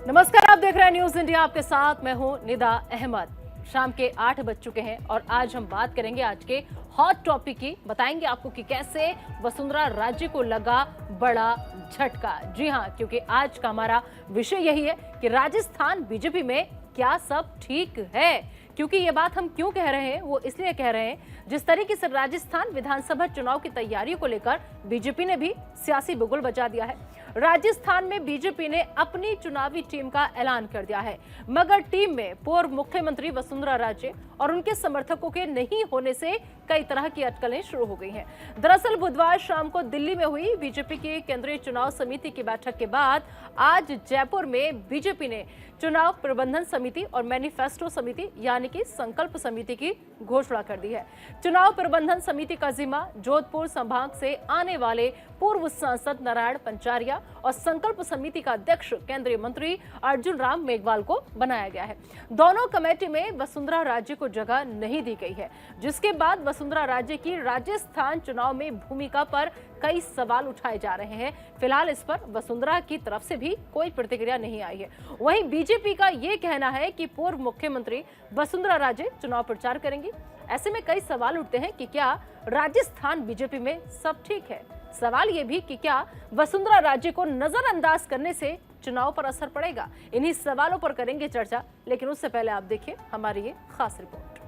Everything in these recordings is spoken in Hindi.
नमस्कार, आप देख रहे हैं न्यूज इंडिया। आपके साथ मैं हूं निदा अहमद। शाम के 8 बज चुके हैं और आज हम बात करेंगे आज के हॉट टॉपिक की। बताएंगे आपको कि कैसे वसुंधरा राजे को लगा बड़ा झटका। जी हां, क्योंकि आज का हमारा विषय यही है कि राजस्थान बीजेपी में क्या सब ठीक है। क्योंकि ये बात हम क्यों कह रहे हैं, वो इसलिए कह रहे हैं जिस तरीके से राजस्थान विधानसभा चुनाव की तैयारियों को लेकर बीजेपी ने भी सियासी बिगुल बजा दिया है। राजस्थान में बीजेपी ने अपनी चुनावी टीम का ऐलान कर दिया है, मगर टीम में पूर्व मुख्यमंत्री वसुंधरा राजे और उनके समर्थकों के नहीं होने से कई तरह की अटकलें शुरू हो गई हैं। दरअसल बुधवार शाम को दिल्ली में हुई बीजेपी की केंद्रीय चुनाव समिति की बैठक के बाद आज जयपुर में बीजेपी ने चुनाव प्रबंधन समिति और मैनिफेस्टो समिति यानी कि संकल्प समिति की घोषणा कर दी है। चुनाव प्रबंधन समिति का जिम्मा जोधपुर संभाग से आने वाले पूर्व सांसद नारायण पंचारिया और संकल्प समिति का अध्यक्ष केंद्रीय मंत्री अर्जुन राम मेघवाल को बनाया गया है। दोनों कमेटी में वसुंधरा राजे को जगह नहीं दी गई है, जिसके बाद वसुंधरा राजे की राजस्थान चुनाव में भूमिका पर कई सवाल उठाए जा रहे हैं। फिलहाल इस पर वसुंधरा की तरफ से भी कोई प्रतिक्रिया नहीं आई है। वहीं बीजेपी का यह कहना है कि पूर्व मुख्यमंत्री वसुंधरा राजे चुनाव प्रचार करेंगी। ऐसे में कई सवाल उठते हैं कि क्या राजस्थान बीजेपी में सब ठीक है। सवाल ये भी कि क्या वसुंधरा राजे को नजरअंदाज करने से चुनाव पर असर पड़ेगा। इन्हीं सवालों पर करेंगे चर्चा, लेकिन उससे पहले आप देखिए हमारी ये खास रिपोर्ट।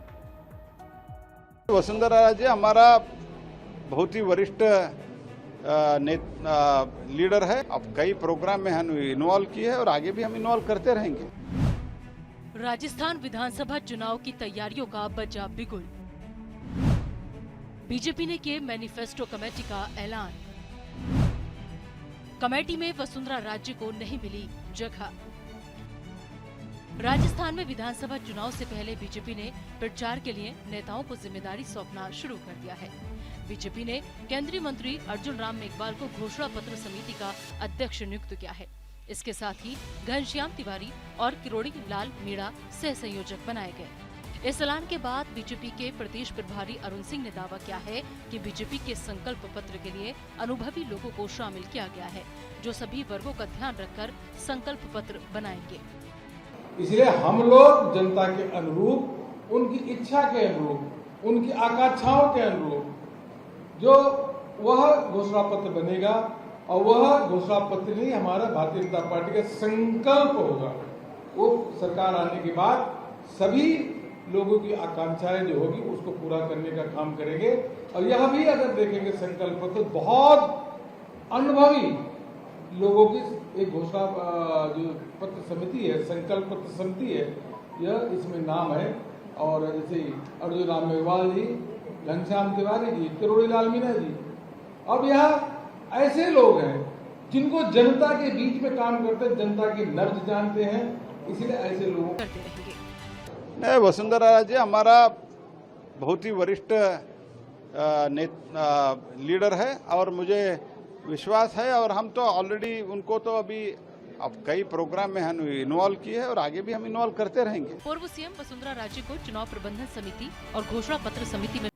वसुंधरा राजे हमारा बहुत ही वरिष्ठ लीडर है। अब कई प्रोग्राम में हम इन्वॉल्व किए हैं और आगे भी हम इन्वॉल्व करते रहेंगे। राजस्थान विधानसभा चुनाव की तैयारियों का बजा बिगुल। बीजेपी ने किए मैनिफेस्टो कमेटी का ऐलान। कमेटी में वसुंधरा राजे को नहीं मिली जगह। राजस्थान में विधानसभा चुनाव से पहले बीजेपी ने प्रचार के लिए नेताओं को जिम्मेदारी सौंपना शुरू कर दिया है। बीजेपी ने केंद्रीय मंत्री अर्जुन राम मेघवाल को घोषणा पत्र समिति का अध्यक्ष नियुक्त किया है। इसके साथ ही घनश्याम तिवारी और किरोड़ी लाल मीणा सह संयोजक बनाए गए। इस ऐलान के बाद बीजेपी के प्रदेश प्रभारी अरुण सिंह ने दावा किया है कि बीजेपी के संकल्प पत्र के लिए अनुभवी लोगों को शामिल किया गया है, जो सभी वर्गों का ध्यान रखकर संकल्प पत्र बनाएंगे। इसलिए हम लोग जनता के अनुरूप, उनकी इच्छा के अनुरूप, उनकी आकांक्षाओं के अनुरूप जो वह घोषणा पत्र बनेगा और वह घोषणा पत्र ही हमारा भारतीय जनता पार्टी का संकल्प होगा। वो सरकार आने के बाद सभी लोगों की आकांक्षाएं जो होगी उसको पूरा करने का काम करेंगे। और यह भी अगर देखेंगे संकल्प पत्र, बहुत अनुभवी लोगों की एक घोषणा जो पत्र समिति है, संकल्प पत्र समिति है, यह इसमें नाम है। और जैसे अर्जुन राम मेघवाल जी, घनश्याम तिवारी जी, किरोड़ी लाल मीणा जी, अब यह ऐसे लोग हैं जिनको जनता के बीच में काम करते हैं, जनता की नब्ज जानते हैं, इसलिए ऐसे लोगों करते रहेंगे। नहीं, वसुंधरा राजे हमारा बहुत ही वरिष्ठ लीडर है और मुझे विश्वास है और हम तो ऑलरेडी उनको तो अभी अब कई प्रोग्राम में हम इन्वॉल्व किए हैं और आगे भी हम इन्वॉल्व करते रहेंगे। पूर्व सीएम वसुंधरा राजे को चुनाव प्रबंधन समिति और घोषणा पत्र समिति में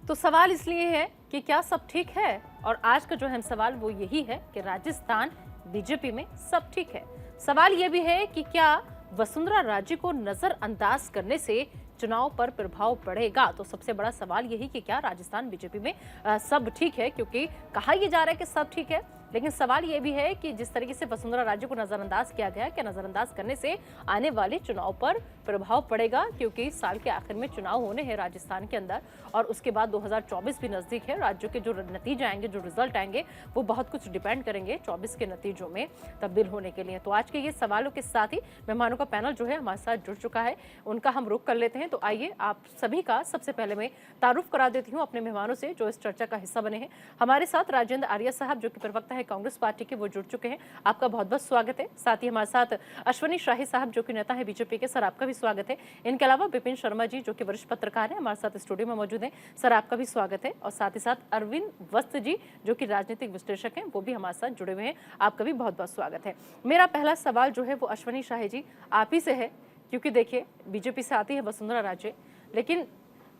तो सवाल इसलिए है कि क्या सब ठीक है। और आज का जो अहम सवाल वो यही है कि राजस्थान बीजेपी में सब ठीक है। सवाल ये भी है कि क्या वसुंधरा राजे को नजरअंदाज करने से चुनाव पर प्रभाव पड़ेगा। तो सबसे बड़ा सवाल यही कि क्या राजस्थान बीजेपी में सब ठीक है, क्योंकि कहा यह जा रहा है कि सब ठीक है, लेकिन सवाल यह भी है कि जिस तरीके से वसुंधरा राजे को नजरअंदाज किया गया, क्या नजरअंदाज करने से आने वाले चुनाव पर प्रभाव पड़ेगा। क्योंकि साल के आखिर में चुनाव होने हैं राजस्थान के अंदर और उसके बाद 2024 भी नजदीक है। राज्यों के जो नतीजे आएंगे, जो रिजल्ट आएंगे, वो बहुत कुछ डिपेंड करेंगे 24 के नतीजों में तब्दील होने के लिए। तो आज के ये सवालों के साथ ही मेहमानों का पैनल जो है हमारे साथ जुड़ चुका है, उनका हम रुख कर लेते हैं। तो आइए आप सभी का सबसे पहले मैं तारुफ करा देती हूँ अपने मेहमानों से जो इस चर्चा का हिस्सा बने हैं। हमारे साथ राजेंद्र आर्या साहब जो कि प्रवक्ता है कांग्रेस पार्टी के, वो जुड़ चुके हैं। आपका बहुत बहुत स्वागत है। साथ ही हमारे साथ अश्वनी शाही साहब जो कि नेता है बीजेपी के, सर आपका भी स्वागत है। इनके अलावा विपिन शर्मा जी जो कि वरिष्ठ पत्रकार हैं, हमारे साथ स्टूडियो में मौजूद हैं, सर आपका भी स्वागत है। और साथ ही साथ अरविंद वस्त जी जो कि राजनीतिक विश्लेषक हैं, वो भी हमारे साथ जुड़े हुए हैं, आपका भी बहुत बहुत स्वागत है। मेरा पहला सवाल जो है वो अश्वनी शाही जी आप ही से है, क्योंकि देखिए बीजेपी से आती है वसुंधरा राजे, लेकिन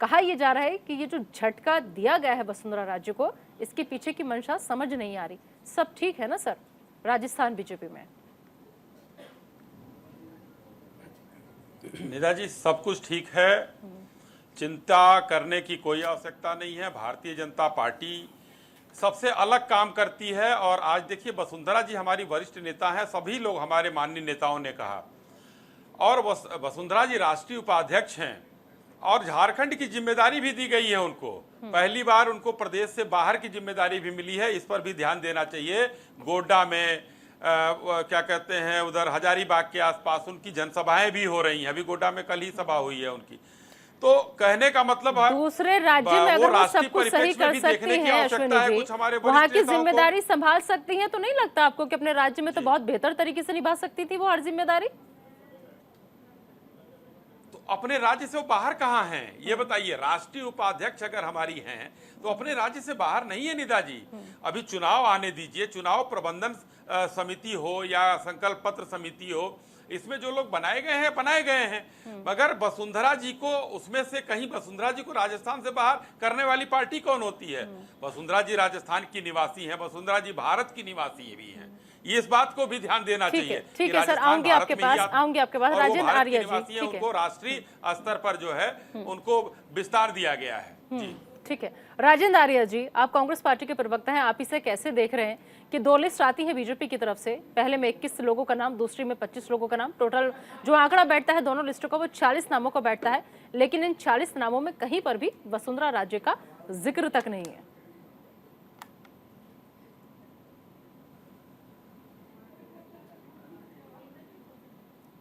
कहा यह जा रहा है कि ये जो झटका दिया गया है वसुंधरा राजे को, इसके पीछे की मंशा समझ नहीं आ रही। सब ठीक है ना सर राजस्थान बीजेपी में? निदा जी, सब कुछ ठीक है, चिंता करने की कोई आवश्यकता नहीं है। भारतीय जनता पार्टी सबसे अलग काम करती है। और आज देखिए, वसुंधरा जी हमारी वरिष्ठ नेता हैं, सभी लोग हमारे माननीय नेताओं ने कहा। और वसुंधरा जी राष्ट्रीय उपाध्यक्ष हैं और झारखंड की जिम्मेदारी भी दी गई है उनको। पहली बार उनको प्रदेश से बाहर की जिम्मेदारी भी मिली है, इस पर भी ध्यान देना चाहिए। गोड्डा में क्या कहते हैं, उधर हजारीबाग के आसपास उनकी जनसभाएं भी हो रही हैं। अभी गोड्डा में कल ही सभा हुई है उनकी। तो कहने का मतलब है दूसरे राज्य में अगर वो सब कुछ सही कर सकती हैं अश्विनी जी, वहाँ की जिम्मेदारी संभाल सकती हैं, तो नहीं लगता आपको कि अपने राज्य में तो बहुत बेहतर तरीके से निभा सकती थी वो हर जिम्मेदारी? तो अपने राज्य से वो बाहर कहाँ हैं ये बताइए। राष्ट्रीय उपाध्यक्ष अगर हमारी हैं तो अपने राज्य से बाहर नहीं है निदा जी। अभी चुनाव आने दीजिए, चुनाव प्रबंधन समिति हो या संकल्प पत्र समिति हो, इसमें जो लोग बनाए गए हैं। मगर वसुंधरा जी को उसमें से कहीं वसुंधरा जी को राजस्थान से बाहर करने वाली पार्टी कौन होती है? वसुंधरा जी राजस्थान की निवासी हैं, वसुंधरा जी भारत की निवासी भी हैं। ये इस बात को भी ध्यान देना चाहिए। ठीक है सर, आऊंगी आपके पास राजेंद्र आर्य जी। उनको राष्ट्रीय स्तर पर जो है उनको विस्तार दिया गया है। जी ठीक है, राजेंद्र आर्य जी, आप कांग्रेस पार्टी के प्रवक्ता हैं, आप इसे कैसे देख रहे हैं कि दो लिस्ट आती है बीजेपी की तरफ से, पहले में 21 लोगों का नाम, दूसरी में 25 लोगों का नाम, टोटल जो आंकड़ा बैठता है दोनों लिस्टों का वो 40 नामों का बैठता है, लेकिन इन 40 नामों में कहीं पर भी वसुंधरा राजे का जिक्र तक नहीं है।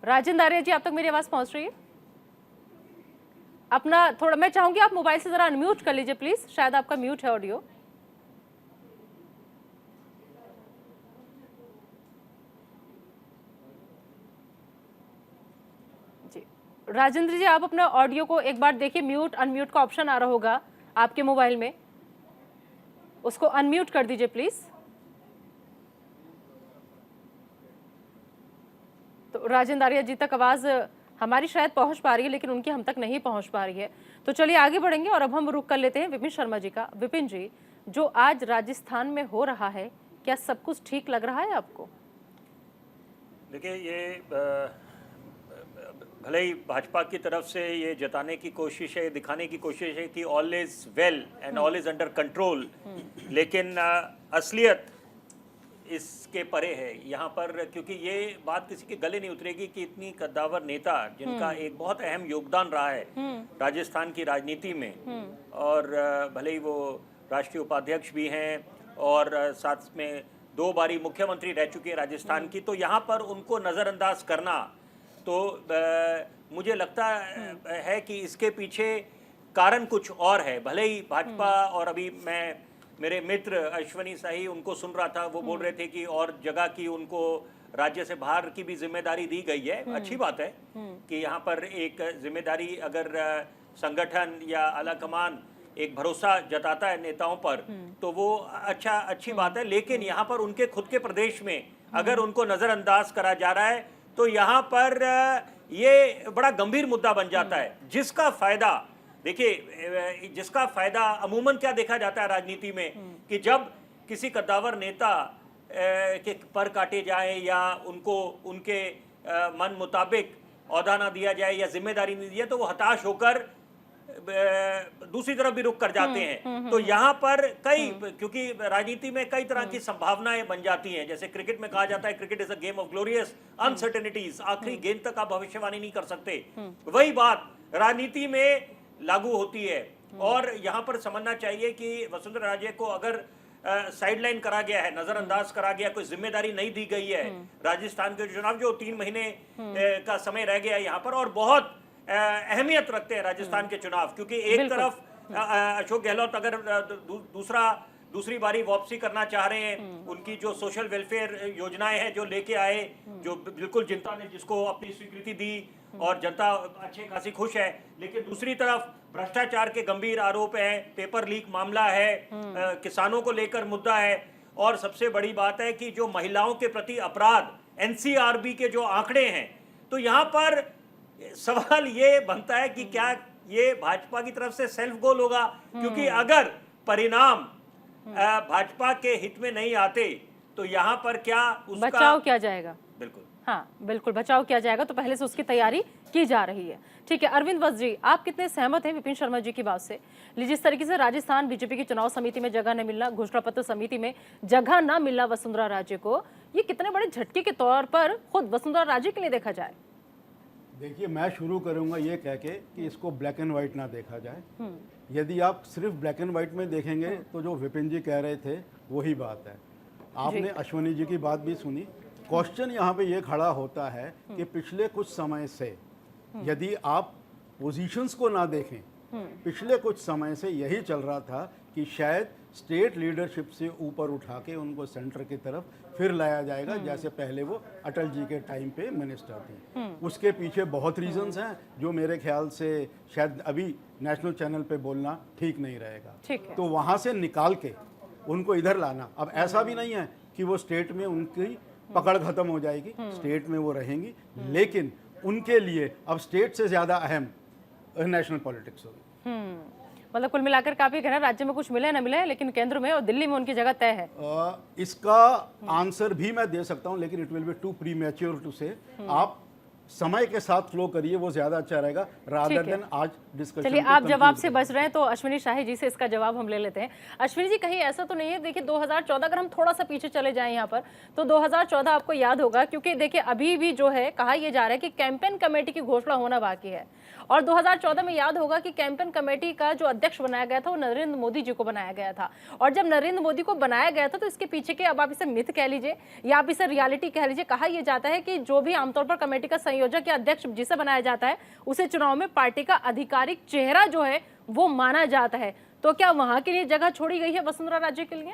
राजेंद्र आर्य जी, आप तक मेरी आवाज पहुंच रही है? अपना थोड़ा, मैं चाहूंगी आप मोबाइल से जरा अनम्यूट कर लीजिए प्लीज, शायद आपका म्यूट है ऑडियो। जी राजेंद्र जी, आप अपना ऑडियो को एक बार देखिए, म्यूट अनम्यूट का ऑप्शन आ रहा होगा आपके मोबाइल में, उसको अनम्यूट कर दीजिए प्लीज। तो राजेंद्र आर्य जी तक आवाज हमारी शायद पहुंच पा रही है, लेकिन उनकी हम तक नहीं पहुंच पा रही है। तो चलिए आगे बढ़ेंगे और अब हम रुक कर लेते हैं विपिन शर्मा जी का। विपिन जी, जो आज राजस्थान में हो रहा है, क्या सब कुछ ठीक लग रहा है आपको? देखिए, ये भले ही भाजपा की तरफ से ये जताने की कोशिश है, दिखाने की कोशिश है कि all is well and all is under control, लेकिन असलियत इसके परे है यहाँ पर। क्योंकि ये बात किसी के गले नहीं उतरेगी कि इतनी कद्दावर नेता, जिनका एक बहुत अहम योगदान रहा है राजस्थान की राजनीति में, और भले ही वो राष्ट्रीय उपाध्यक्ष भी हैं और साथ में 2 बारी मुख्यमंत्री रह चुके हैं राजस्थान की, तो यहाँ पर उनको नज़रअंदाज करना, तो मुझे लगता है कि इसके पीछे कारण कुछ और है। भले ही भाजपा, और अभी मैं मेरे मित्र अश्विनी शाही उनको सुन रहा था, वो बोल रहे थे कि और जगह की उनको राज्य से बाहर की भी जिम्मेदारी दी गई है। अच्छी बात है कि यहाँ पर एक जिम्मेदारी, अगर संगठन या आला कमान एक भरोसा जताता है नेताओं पर, तो वो अच्छी बात है। लेकिन यहाँ पर उनके खुद के प्रदेश में अगर उनको नज़रअंदाज करा जा रहा है, तो यहाँ पर ये बड़ा गंभीर मुद्दा बन जाता है, जिसका फायदा, देखिए, जिसका फायदा अमूमन क्या देखा जाता है राजनीति में, कि जब किसी कद्दावर नेता के पर काटे जाए या उनको उनके मन मुताबिक औहदा ना दिया जाए या जिम्मेदारी नहीं दी जाए, तो वो हताश होकर दूसरी तरफ भी रुक कर जाते हैं। तो यहाँ पर क्योंकि राजनीति में कई तरह की संभावनाएं बन जाती हैं। जैसे क्रिकेट में कहा जाता है, cricket is a game of glorious uncertainties, आखिरी गेंद तक आप भविष्यवाणी नहीं कर सकते। वही बात राजनीति में लागू होती है। और यहाँ पर समझना चाहिए कि वसुंधरा राजे को अगर साइडलाइन करा गया है, नजरअंदाज करा गया, कोई जिम्मेदारी नहीं दी गई है, राजस्थान के चुनाव जो 3 महीने का समय रह गया है यहाँ पर, और बहुत अहमियत रखते हैं राजस्थान के चुनाव, क्योंकि एक तरफ अशोक गहलोत अगर दूसरी बारी वापसी करना चाह रहे हैं, उनकी जो सोशल वेलफेयर योजनाएं हैं जो लेके आए, जो बिल्कुल जनता ने जिसको अपनी स्वीकृति दी और जनता अच्छे खासी खुश है, लेकिन दूसरी तरफ भ्रष्टाचार के गंभीर आरोप हैं, पेपर लीक मामला है, किसानों को लेकर मुद्दा है, और सबसे बड़ी बात है कि जो महिलाओं के प्रति अपराध, एनसीआरबी के जो आंकड़े हैं, तो यहाँ पर सवाल ये बनता है कि क्या ये भाजपा की तरफ से सेल्फ गोल होगा? क्योंकि अगर परिणाम भाजपा के हित में नहीं आते, तो यहाँ पर क्या उसका बचाव क्या जाएगा? बिल्कुल। हाँ बिल्कुल, बचाव किया जाएगा, तो पहले से उसकी तैयारी की जा रही है। ठीक है, अरविंद वत्स जी, आप कितने सहमत हैं विपिन शर्मा जी की बात से? जिस तरीके से राजस्थान बीजेपी की चुनाव समिति में जगह न मिलना, घोषणा पत्र समिति में जगह न मिलना वसुंधरा राजे को, ये कितने बड़े झटके के तौर पर खुद वसुंधरा राजे के लिए देखा जाए? देखिए, मैं शुरू करूंगा ये कह के कि इसको ब्लैक एंड व्हाइट ना देखा जाए। यदि आप सिर्फ ब्लैक एंड व्हाइट में देखेंगे तो जो विपिन जी कह रहे थे वही बात है। आपने अश्विनी जी की बात भी सुनी। क्वेश्चन यहाँ पे ये खड़ा होता है कि पिछले कुछ समय से यदि आप पोजीशंस को ना देखें, पिछले कुछ समय से यही चल रहा था कि शायद स्टेट लीडरशिप से ऊपर उठा के उनको सेंटर की तरफ फिर लाया जाएगा, जैसे पहले वो अटल जी के टाइम पे मिनिस्टर थे। उसके पीछे बहुत रीजंस हैं जो मेरे ख्याल से शायद अभी नेशनल चैनल पे बोलना ठीक नहीं रहेगा। तो वहाँ से निकाल के उनको इधर लाना, अब ऐसा भी नहीं है कि वो स्टेट में उनकी पकड़ खत्म हो जाएगी, स्टेट में वो रहेंगी, लेकिन उनके लिए अब स्टेट से ज़्यादा अहम नेशनल पॉलिटिक्स होगी। मतलब कुल मिलाकर का आप ये कहना, राज्य में कुछ मिले ना मिले, लेकिन केंद्र में और दिल्ली में उनकी जगह तय है। इसका आंसर भी मैं दे सकता हूं, लेकिन it will be too premature to say. आप समय के साथ फ्लो करिए, वो ज्यादा अच्छा रहेगा रादर देन आज डिस्कशन। चलिए, आप जवाब से बच रहे हैं तो अश्विनी शाही जी से इसका जवाब हम ले लेते हैं। अश्विनी जी, कहीं ऐसा तो नहीं है, देखिए 2014, अगर हम थोड़ा सा पीछे चले जाएं यहाँ पर, तो 2014 आपको याद होगा, क्योंकि देखिए अभी भी जो है कहा यह जा रहा है कि कैंपेन कमेटी की घोषणा होना बाकी है। और 2014 में याद होगा कि कैंपेन कमेटी का जो अध्यक्ष बनाया गया था वो नरेंद्र मोदी जी को बनाया गया था। और जब नरेंद्र मोदी को बनाया गया था तो इसके पीछे के, अब आप इसे मिथ कह लीजिए या आप इसे रियलिटी कह लीजिए, कहा यह जाता है कि जो भी आमतौर पर कमेटी का संयोजक या अध्यक्ष जिसे बनाया जाता है उसे चुनाव में पार्टी का आधिकारिक चेहरा जो है वो माना जाता है। तो क्या वहां के लिए जगह छोड़ी गई है वसुंधरा राजे के लिए?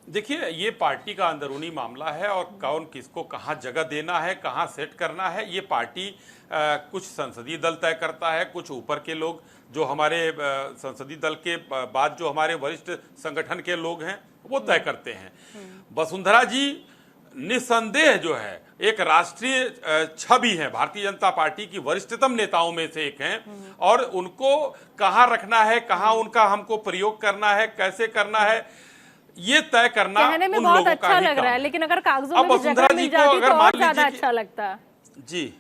देखिए, ये पार्टी का अंदरूनी मामला है और कौन किसको कहाँ जगह देना है, कहाँ सेट करना है, ये पार्टी कुछ संसदीय दल तय करता है, कुछ ऊपर के लोग जो हमारे संसदीय दल के बाद जो हमारे वरिष्ठ संगठन के लोग हैं वो तय करते हैं। वसुंधरा जी निस्संदेह जो है एक राष्ट्रीय छवि है, भारतीय जनता पार्टी की वरिष्ठतम नेताओं में से एक हैं, और उनको कहाँ रखना है, कहाँ उनका हमको प्रयोग करना है, कैसे करना है, ये तय करना कहने में उन बहुत लोगों अच्छा का ही लग रहा है, काम। लेकिन अगर कागजों अब में भी वसुंधरा जगह जी मिल को जाती अगर तो मान और ज्यादा लीजिए अच्छा लगता। जी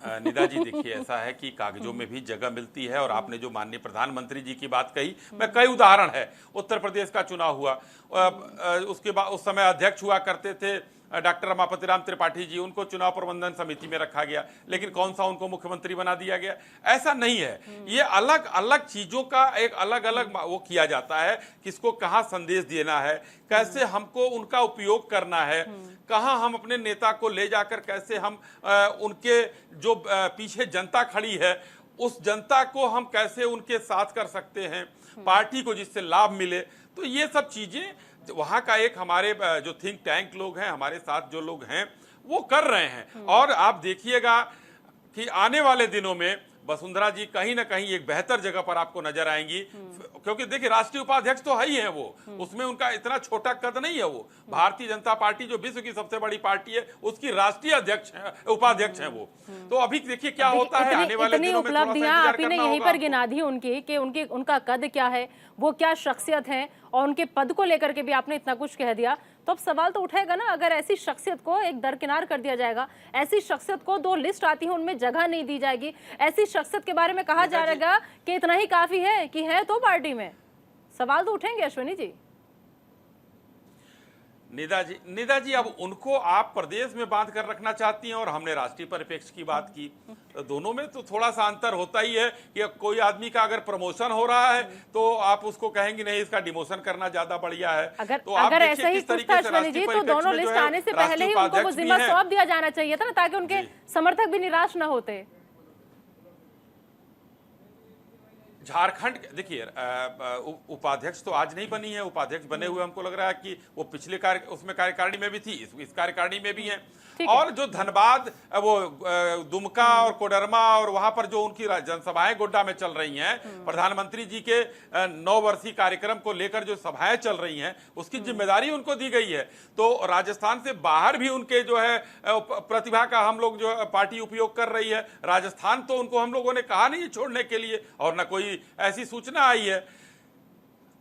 निदा जी, देखिए ऐसा है कि कागजों में भी जगह मिलती है, और आपने जो माननीय प्रधानमंत्री जी की बात कही, मैं कई उदाहरण है। उत्तर प्रदेश का चुनाव हुआ, उसके बाद उस समय अध्यक्ष हुआ करते थे डॉक्टर रमापति राम त्रिपाठी जी, उनको चुनाव प्रबंधन समिति में रखा गया, लेकिन कौन सा उनको मुख्यमंत्री बना दिया गया? ऐसा नहीं है। ये अलग अलग चीजों का एक अलग अलग वो किया जाता है, किसको कहाँ संदेश देना है, कैसे हमको उनका उपयोग करना है, कहाँ हम अपने नेता को ले जाकर कैसे हम उनके जो पीछे जनता खड़ी है उस जनता को हम कैसे उनके साथ कर सकते हैं, पार्टी को जिससे लाभ मिले। तो ये सब चीजें वहाँ का एक हमारे जो थिंक टैंक लोग हैं, हमारे साथ जो लोग हैं वो कर रहे हैं। और आप देखिएगा कि आने वाले दिनों में वसुंधरा जी कहीं ना कहीं एक बेहतर जगह पर आपको नजर आएंगी, क्योंकि देखिए राष्ट्रीय उपाध्यक्ष तो है ही है वो, उसमें उनका इतना छोटा कद नहीं है। वो भारतीय जनता पार्टी जो विश्व की सबसे बड़ी पार्टी है उसकी राष्ट्रीय अध्यक्ष है, उपाध्यक्ष है वो। तो अभी देखिए क्या होता है आने वाले दिनों में। उपलब्धियां आपने यहीं पर गिना दी उनकी कि उनका कद क्या है, वो क्या शख्सियत है, और उनके पद को लेकर के भी आपने इतना कुछ कह दिया। तो अब सवाल तो उठेगा ना, अगर ऐसी शख्सियत को एक दरकिनार कर दिया जाएगा, ऐसी शख्सियत को 2 लिस्ट आती है उनमें जगह नहीं दी जाएगी, ऐसी शख्सियत के बारे में कहा जाएगा कि इतना ही काफी है कि है तो पार्टी में, सवाल तो उठेंगे अश्विनी जी। निदा जी अब उनको आप प्रदेश में बांध कर रखना चाहती हैं और हमने राष्ट्रीय परिप्रेक्ष्य की बात की, तो दोनों में तो थोड़ा सा अंतर होता ही है कि कोई आदमी का अगर प्रमोशन हो रहा है तो आप उसको कहेंगे नहीं इसका डिमोशन करना ज्यादा बढ़िया है। अगर ऐसा ही कुछ था अश्विनी जी तो दोनों लिस्ट आने से पहले ही उनको वो जिम्मा सौंप दिया जाना चाहिए था ना, ताकि उनके समर्थक भी निराश न होते। झारखंड देखिए उपाध्यक्ष तो आज नहीं बनी है, उपाध्यक्ष बने हुए हमको लग रहा है कि वो पिछले उसमें कार्यकारिणी में भी थी, इस कार्यकारिणी में भी है। और जो धनबाद वो दुमका और कोडरमा और वहां पर जो उनकी जनसभाएं गोड्डा में चल रही हैं, प्रधानमंत्री जी के 9 वर्षीय कार्यक्रम को लेकर जो सभाएं चल रही हैं उसकी जिम्मेदारी उनको दी गई है। तो राजस्थान से बाहर भी उनके जो है प्रतिभा का हम लोग जो पार्टी उपयोग कर रही है। राजस्थान तो उनको हम लोगों ने कहा नहीं छोड़ने के लिए और न कोई ऐसी सूचना आई है।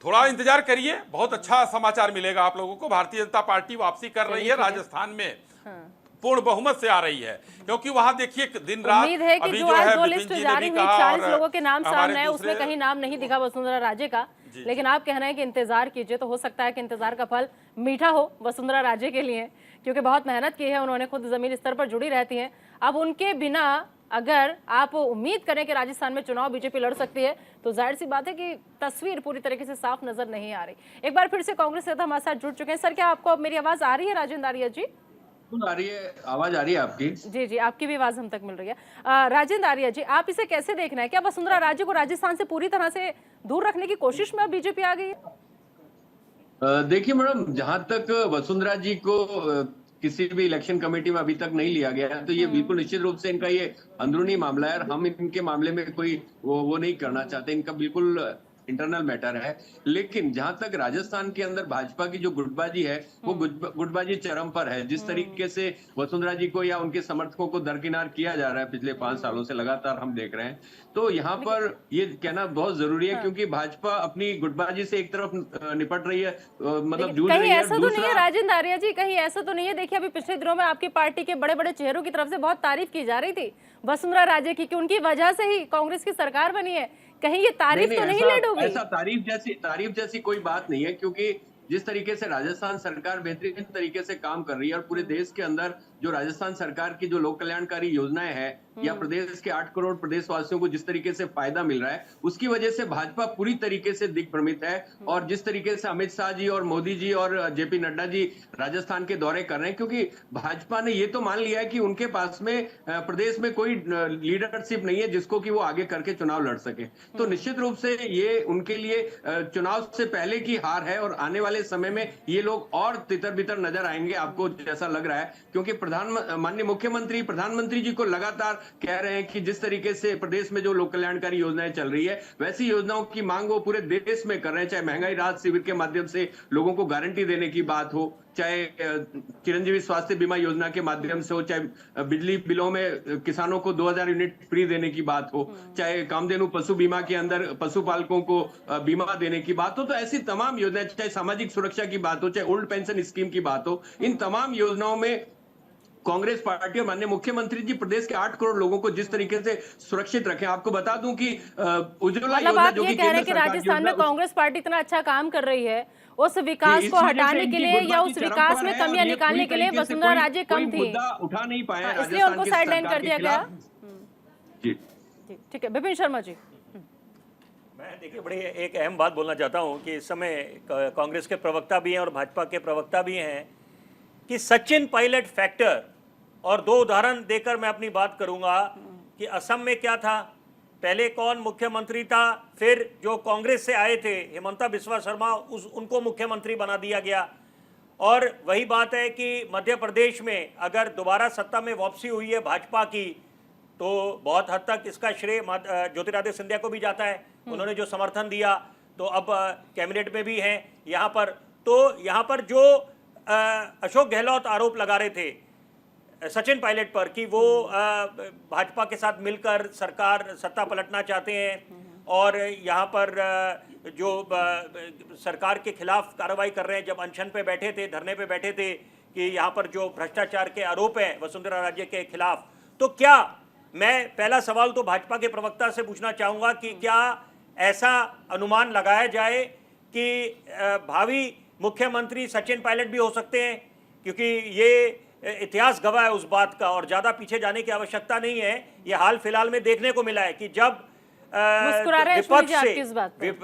थोड़ा इंतजार करिए, बहुत अच्छा समाचार मिलेगा आप लोगों को। भारतीय जनता पार्टी वापसी कर रही है, राजस्थान में पूर्ण बहुमत से आ रही है, क्योंकि वहां देखिए दिन रात उम्मीद है कि अभी जो जो आज है दो विपिन लिस्ट जी ने जारी भी हुई, कहा 40 और लोगों के नाम हमारे सामने है, उसमें दूसरे- कहीं नाम नहीं दिखा वसुंधरा राजे का। लेकिन आप कह रहे हैं कि इंतजार कीजिए, तो हो सकता है कि इंतजार का फल मीठा हो वसुंधरा राजे के लिए, क्योंकि बहुत मेहनत की है उन्होंने, खुद जमीनी स्तर पर जुड़ी रहती हैं। अब उनके बिना अगर आप उम्मीद करें कि राजस्थान में चुनाव बीजेपी लड़ सकती है, तो जाहिर सी बात है कि तस्वीर पूरी तरीके से साफ नजर नहीं आ रही। एक बार फिर से कांग्रेस नेता हमारे साथ जुड़ चुके हैं। सर, क्या आपको अब मेरी आवाज आ रही है? राजेंद्र आर्या जी, आ रही है, आवाज आ रही है आपकी? जी जी, आपकी भी आवाज हम तक मिल रही है। राजेंद्र आर्या जी, आप इसे कैसे देखना है? क्या वसुंधरा राजे को राजस्थान से पूरी तरह से दूर रखने की कोशिश में अब बीजेपी आ गई है? देखिए मैडम, जहां तक वसुंधरा जी को किसी भी इलेक्शन कमेटी में अभी तक नहीं लिया गया है, तो ये बिल्कुल निश्चित रूप से इनका ये अंदरूनी मामला है और हम इनके मामले में कोई वो नहीं करना चाहते। इनका बिल्कुल इंटरनल मैटर है। लेकिन जहां तक राजस्थान के अंदर भाजपा की जो गुटबाजी है, वो गुटबाजी चरम पर है। जिस तरीके से वसुंधरा जी को या उनके समर्थकों को दरकिनार किया जा रहा है पिछले 5 सालों से लगातार हम देख रहे हैं, तो यहाँ पर ये कहना बहुत जरूरी है, क्योंकि भाजपा अपनी गुटबाजी से एक तरफ निपट रही है, मतलब जूझ कहीं रही है। ऐसा तो नहीं है राजेंद्र आर्या जी, कहीं ऐसा तो नहीं है? देखिए, अभी पिछले दिनों में आपकी पार्टी के बड़े बड़े चेहरों की तरफ से बहुत तारीफ की जा रही थी वसुंधरा राजे की, कि उनकी वजह से ही कांग्रेस की सरकार बनी है। कहीं ये तारीफ तो नहीं लेट हो गई? ऐसा तारीफ जैसी कोई बात नहीं है, क्योंकि जिस तरीके से राजस्थान सरकार बेहतरीन तरीके से काम कर रही है और पूरे देश के अंदर जो राजस्थान सरकार की जो लोक कल्याणकारी योजनाएं हैं या प्रदेश के 8 करोड़ प्रदेशवासियों को जिस तरीके से फायदा मिल रहा है, उसकी वजह से भाजपा पूरी तरीके से दिग्भ्रमित है। और जिस तरीके से अमित शाह जी और मोदी जी और जेपी नड्डा जी राजस्थान के दौरे कर रहे हैं, क्योंकि भाजपा ने ये तो मान लिया है कि उनके पास में प्रदेश में कोई लीडरशिप नहीं है जिसको कि वो आगे करके चुनाव लड़ सके। तो निश्चित रूप से ये उनके लिए चुनाव से पहले की हार है और आने वाले समय में ये लोग और तितर बितर नजर आएंगे, आपको जैसा लग रहा है। क्योंकि माननीय मुख्यमंत्री प्रधानमंत्री जी को लगातार कह रहे हैं कि जिस तरीके से प्रदेश में जो लोक कल्याणकारी योजनाएं चल रही है, वैसी योजनाओं की मांग वो पूरे देश में कर रहे हैं। चाहे महंगाई राहत शिविर के माध्यम से लोगों को गारंटी देने की बात हो, चाहे चिरंजीवी स्वास्थ्य बीमा योजना के माध्यम से हो, चाहे बिजली बिलों में किसानों को 2000 यूनिट फ्री देने की बात हो, चाहे कामधेनु पशु बीमा के अंदर पशुपालकों को बीमा देने की बात हो, तो ऐसी तमाम योजनाएं, चाहे सामाजिक सुरक्षा की बात हो, चाहे ओल्ड पेंशन स्कीम की बात हो, इन तमाम योजनाओं में कांग्रेस पार्टी और माननीय मुख्यमंत्री जी प्रदेश के 8 करोड़ लोगों को जिस तरीके से सुरक्षित रखें। आपको बता दूं कि उज्ज्वला मतलब योजना आप जो ये कि कह रहे हैं कि राजस्थान में कांग्रेस पार्टी इतना अच्छा काम कर रही है, उस विकास को हटाने के लिए या उस विकास में कमियां निकालने के लिए वसुंधरा राजे कम थी, उठा नहीं पाए, इसलिए उनको साइडलाइन कर दिया गया। जी ठीक है, विपिन शर्मा जी। मैं देखिए बड़ी एक अहम बात बोलना चाहता हूं कि इस समय कांग्रेस के प्रवक्ता भी हैं और भाजपा के प्रवक्ता भी हैं कि सचिन पायलट फैक्टर, और 2 उदाहरण देकर मैं अपनी बात करूंगा कि असम में क्या था, पहले कौन मुख्यमंत्री था, फिर जो कांग्रेस से आए थे हिमंता बिस्वा शर्मा, उनको मुख्यमंत्री बना दिया गया। और वही बात है कि मध्य प्रदेश में अगर दोबारा सत्ता में वापसी हुई है भाजपा की, तो बहुत हद तक इसका श्रेय ज्योतिरादित्य सिंधिया को भी जाता है। उन्होंने जो समर्थन दिया, तो अब कैबिनेट में भी हैं यहाँ पर। तो यहाँ पर जो अशोक गहलोत आरोप लगा रहे थे सचिन पायलट पर कि वो भाजपा के साथ मिलकर सत्ता पलटना चाहते हैं और यहाँ पर जो सरकार के खिलाफ कार्रवाई कर रहे हैं, जब अनशन पे बैठे थे, धरने पे बैठे थे कि यहाँ पर जो भ्रष्टाचार के आरोप हैं वसुंधरा राजे के खिलाफ, तो क्या, मैं पहला सवाल तो भाजपा के प्रवक्ता से पूछना चाहूँगा कि क्या ऐसा अनुमान लगाया जाए कि भावी मुख्यमंत्री सचिन पायलट भी हो सकते हैं? क्योंकि ये इतिहास गवाह है उस बात का और ज्यादा पीछे जाने की आवश्यकता नहीं है। ये हाल फिलहाल में देखने को मिला है कि जब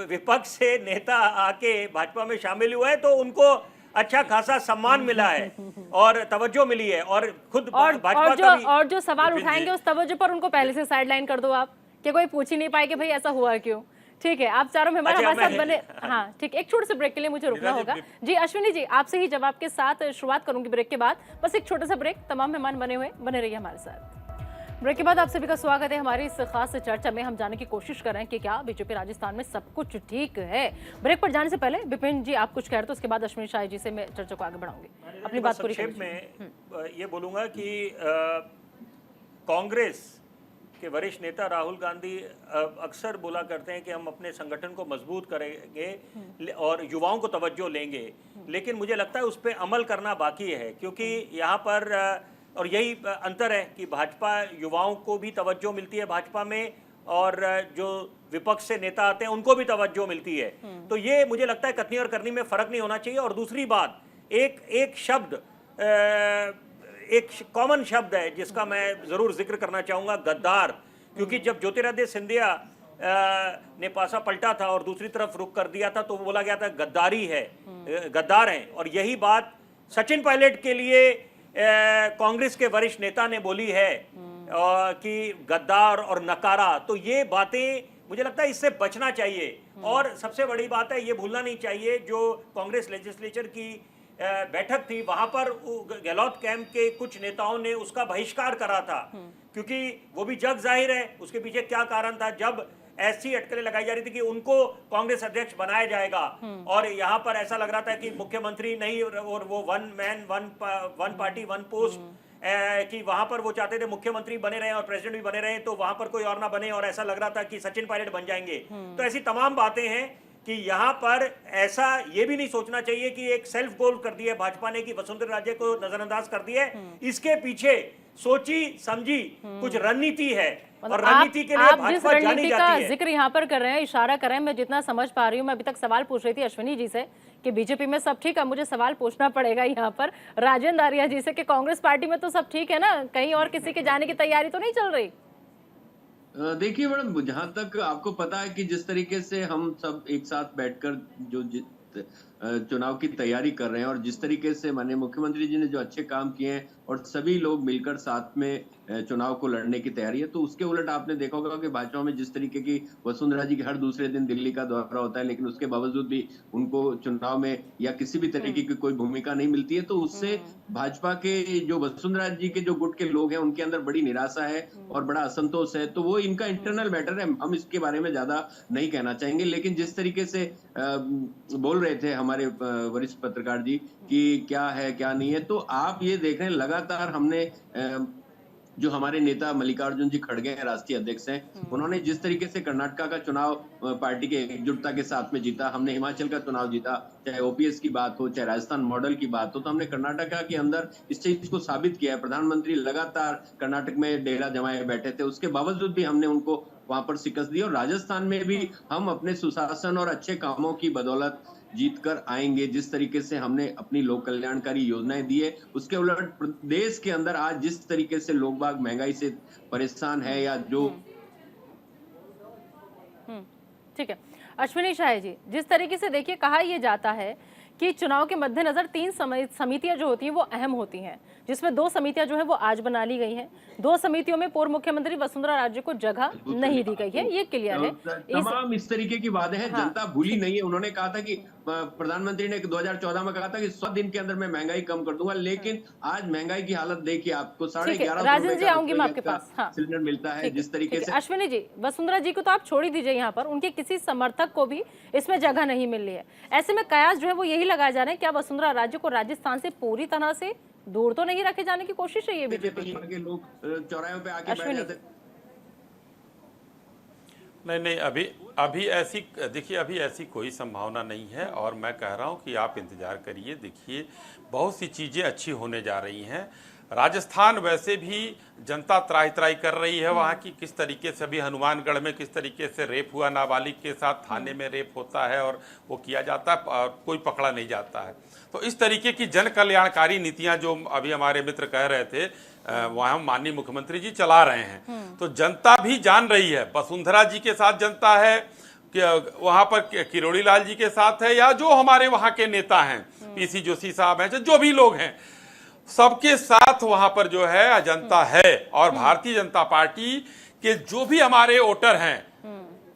विपक्ष से नेता आके भाजपा में शामिल हुए तो उनको अच्छा खासा सम्मान मिला है और तवज्जो मिली है, और खुद भाजपा और जो सवाल उठाएंगे उस तवज्जो पर उनको पहले से साइडलाइन कर दो आप, कि कोई पूछ ही नहीं पाए कि भाई ऐसा हुआ क्यों। ठीक है, आप चारों मेहमान हमारे साथ बने। हाँ ठीक, एक छोटे से ब्रेक के लिए मुझे रुकना होगा। जी अश्विनी जी, आपसे ही जवाब के साथ शुरुआत करूंगी ब्रेक के बाद, बस एक छोटा सा ब्रेक। तमाम मेहमान बने रहिए हमारे साथ। ब्रेक के बाद आप सभी का स्वागत है हमारी इस खास चर्चा में। हम जानने की कोशिश कर रहे हैं कि क्या बीजेपी राजस्थान में सब कुछ ठीक है। ब्रेक पर जाने से पहले विपिन जी आप कुछ कह रहे थे, उसके बाद अश्विनी शाह जी से मैं चर्चा को आगे बढ़ाऊंगी। अपनी बात पूरी में ये बोलूंगा कि कांग्रेस कि वरिष्ठ नेता राहुल गांधी अक्सर बोला करते हैं कि हम अपने संगठन को मजबूत करेंगे और युवाओं को तवज्जो लेंगे, लेकिन मुझे लगता है उस पर अमल करना बाकी है, क्योंकि यहाँ पर और यही अंतर है कि भाजपा युवाओं को भी तवज्जो मिलती है भाजपा में, और जो विपक्ष से नेता आते हैं उनको भी तवज्जो मिलती है। तो ये मुझे लगता है कथनी और करनी में फर्क नहीं होना चाहिए। और दूसरी बात, एक शब्द, एक कॉमन शब्द है जिसका मैं जरूर जिक्र करना चाहूंगा, गद्दार। क्योंकि जब ज्योतिरादित्य सिंधिया ने पासा पलटा था और दूसरी तरफ रुख कर दिया था तो बोला गया था गद्दारी है, गद्दार हैं। और यही बात सचिन पायलट के लिए कांग्रेस के वरिष्ठ नेता ने बोली है कि गद्दार और नकारा। तो ये बातें मुझे लगता है इससे बचना चाहिए। और सबसे बड़ी बात है, ये भूलना नहीं चाहिए, जो कांग्रेस लेजिस्लेचर की बैठक थी वहां पर गहलोत कैंप के कुछ नेताओं ने उसका बहिष्कार करा था, क्योंकि वो भी जग जाहिर है उसके पीछे क्या कारण था। जब ऐसी अटकलें लगाई जा रही थी कि उनको कांग्रेस अध्यक्ष बनाया जाएगा, और यहाँ पर ऐसा लग रहा था कि मुख्यमंत्री नहीं, और वो one man one party one post कि वहां पर वो चाहते थे मुख्यमंत्री बने रहे और प्रेसिडेंट भी बने रहे, तो वहां पर कोई और ना बने, और ऐसा लग रहा था कि सचिन पायलट बन जाएंगे। तो ऐसी तमाम बातें हैं कि यहाँ पर ऐसा ये भी नहीं सोचना चाहिए कि एक सेल्फ गोल कर दिया भाजपा ने कि वसुंधरा राजे को नजरअंदाज कर दिया है। इसके पीछे सोची समझी कुछ रणनीति है, और रणनीति के लिए भाजपा जानी जाती है। जिक्र यहाँ पर कर रहे हैं, इशारा कर रहे हैं, मैं जितना समझ पा रही हूँ, मैं अभी तक सवाल पूछ रही थी अश्विनी जी से कि बीजेपी में सब ठीक है, मुझे सवाल पूछना पड़ेगा यहाँ पर राजेंद्र आर्या जी से कि कांग्रेस पार्टी में तो सब ठीक है ना, कहीं और किसी के जाने की तैयारी तो नहीं चल रही? देखिए मैडम, जहां तक आपको पता है कि जिस तरीके से हम सब एक साथ बैठकर जो चुनाव की तैयारी कर रहे हैं, और जिस तरीके से माननीय मुख्यमंत्री जी ने जो अच्छे काम किए हैं और सभी लोग मिलकर साथ में चुनाव को लड़ने की तैयारी है, तो उसके उलट आपने देखा होगा कि भाजपा में जिस तरीके की वसुंधरा जी की हर दूसरे दिन दिल्ली का दौरा होता है, लेकिन उसके बावजूद भी उनको चुनाव में या किसी भी तरीके की कोई भूमिका नहीं मिलती है, तो उससे भाजपा के जो वसुंधरा जी के जो गुट के लोग हैं उनके अंदर बड़ी निराशा है और बड़ा असंतोष है। तो वो इनका इंटरनल मैटर है, हम इसके बारे में ज्यादा नहीं कहना चाहेंगे। लेकिन जिस तरीके से बोल रहे थे हमारे वरिष्ठ पत्रकार जी कि क्या है क्या नहीं है, तो आप ये देख रहे हैं लगातार हमने जो हमारे नेता मल्लिकार्जुन जी खड़गे हैं, राष्ट्रीय अध्यक्ष हैं, उन्होंने जिस तरीके से कर्नाटका का चुनाव पार्टी के एकजुटता के साथ में जीता, हमने हिमाचल का चुनाव जीता, चाहे ओपीएस की बात हो, चाहे राजस्थान मॉडल की बात हो, तो हमने कर्नाटका के अंदर इस चीज को साबित किया है। प्रधानमंत्री लगातार कर्नाटक में डेरा जमाए बैठे थे, उसके बावजूद भी हमने उनको वहां पर शिकस्त दी, और राजस्थान में भी हम अपने सुशासन और अच्छे कामों की बदौलत जीत कर आएंगे। जिस तरीके से हमने अपनी लोक कल्याणकारी योजनाएं दी है, उसके उलट प्रदेश के अंदर आज जिस तरीके से लोग बाग महंगाई से परेशान है या जो ठीक है। अश्विनी शाह जी, जिस तरीके से देखिए कहा यह जाता है कि चुनाव के मद्देनजर 3 समितियां जो होती हैं वो अहम होती हैं, जिसमें 2 समितियां जो है वो आज बना ली गई हैं। 2 समितियों में पूर्व मुख्यमंत्री वसुंधरा राजे को जगह नहीं दी गई है, ये क्लियर है। तमाम इस तरीके की बातें हैं। हाँ, जनता भूली नहीं है। उन्होंने कहा था कि प्रधानमंत्री ने 2014 में कहा था कि 100 दिन के अंदर मैं महंगाई कम कर दूंगा, लेकिन आज महंगाई की हालत देखिए, आपको 11.5 सिलेंडर मिलता है। जिस तरीके से अश्विनी जी, वसुंधरा जी को तो आप छोड़ ही दीजिए, यहाँ पर उनके किसी समर्थक को भी इसमें जगह नहीं मिल रही है। ऐसे में कयास जो है वो यही लगाए जा रहे हैं, क्या वसुंधरा राजे को राजस्थान से पूरी तरह से दूर तो नहीं रखे जाने की कोशिश है ये बीजेपी के लोग चौराहों पे आके बैठ जाते? नहीं, अभी ऐसी देखिए, अभी ऐसी कोई संभावना नहीं है, और मैं कह रहा हूं कि आप इंतजार करिए, देखिए बहुत सी चीज़ें अच्छी होने जा रही हैं। राजस्थान वैसे भी जनता त्राही त्राही कर रही है वहाँ की, किस तरीके से अभी हनुमानगढ़ में किस तरीके से रेप हुआ, नाबालिग के साथ थाने में रेप होता है और वो किया जाता है, कोई पकड़ा नहीं जाता है। तो इस तरीके की जन कल्याणकारी नीतियाँ जो अभी हमारे मित्र कह रहे थे वहाँ माननीय मुख्यमंत्री जी चला रहे हैं, तो जनता भी जान रही है। वसुंधरा जी के साथ जनता है, वहाँ पर किरोड़ी लाल जी के साथ है, या जो हमारे वहाँ के नेता हैं, पीसी जोशी साहब हैं, जो भी लोग हैं, सबके साथ वहां पर जो है जनता है। और भारतीय जनता पार्टी के जो भी हमारे वोटर हैं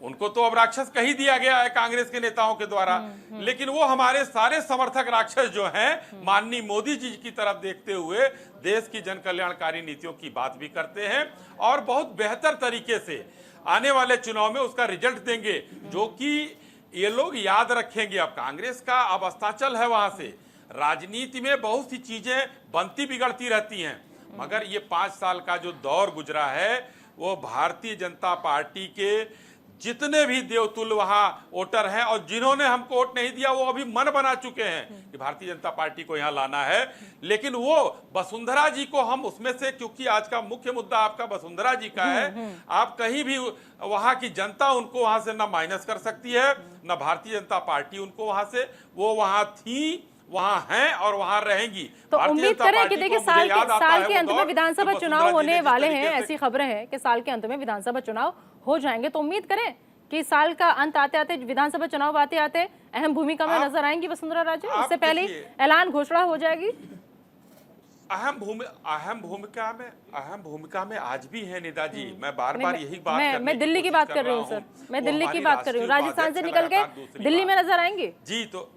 उनको तो अब राक्षस कह ही दिया गया है कांग्रेस के नेताओं के द्वारा, लेकिन वो हमारे सारे समर्थक राक्षस जो हैं माननीय मोदी जी की तरफ देखते हुए देश की जन कल्याणकारी नीतियों की बात भी करते हैं, और बहुत बेहतर तरीके से आने वाले चुनाव में उसका रिजल्ट देंगे, जो कि ये लोग याद रखेंगे। अब कांग्रेस का अब अस्ताचल है, वहां से राजनीति में बहुत सी चीजें बनती बिगड़ती रहती हैं, मगर ये 5 साल का जो दौर गुजरा है वो भारतीय जनता पार्टी के जितने भी देवतुल्य वहां वोटर हैं और जिन्होंने हमको वोट नहीं दिया वो अभी मन बना चुके हैं कि भारतीय जनता पार्टी को यहां लाना है। लेकिन वो वसुंधरा जी को हम उसमें से, क्योंकि आज का मुख्य मुद्दा आपका वसुंधरा जी का है, आप कहीं भी वहां की जनता उनको वहां से ना माइनस कर सकती है, ना भारतीय जनता पार्टी उनको वहां से, वो वहां थी, वहां हैं और वहां रहेंगी। तो उम्मीद करें कि देखिए साल के अंत में विधानसभा चुनाव होने वाले हैं, ऐसी खबरें हैं कि साल के अंत में विधानसभा चुनाव हो जाएंगे। तो उम्मीद करें कि साल का अंत आते आते, विधानसभा चुनाव आते आते अहम भूमिका में नजर आएंगी वसुंधरा राजे। इससे पहले ही ऐलान घोषणा हो जाएगी। अहम भूमिका में आज भी है निदा जी। मैं बार बार यही बात मैं दिल्ली की बात कर रही हूँ सर, मैं दिल्ली की बात कर रही हूँ। राजस्थान से निकल के दिल्ली में नजर आएंगे जी। तो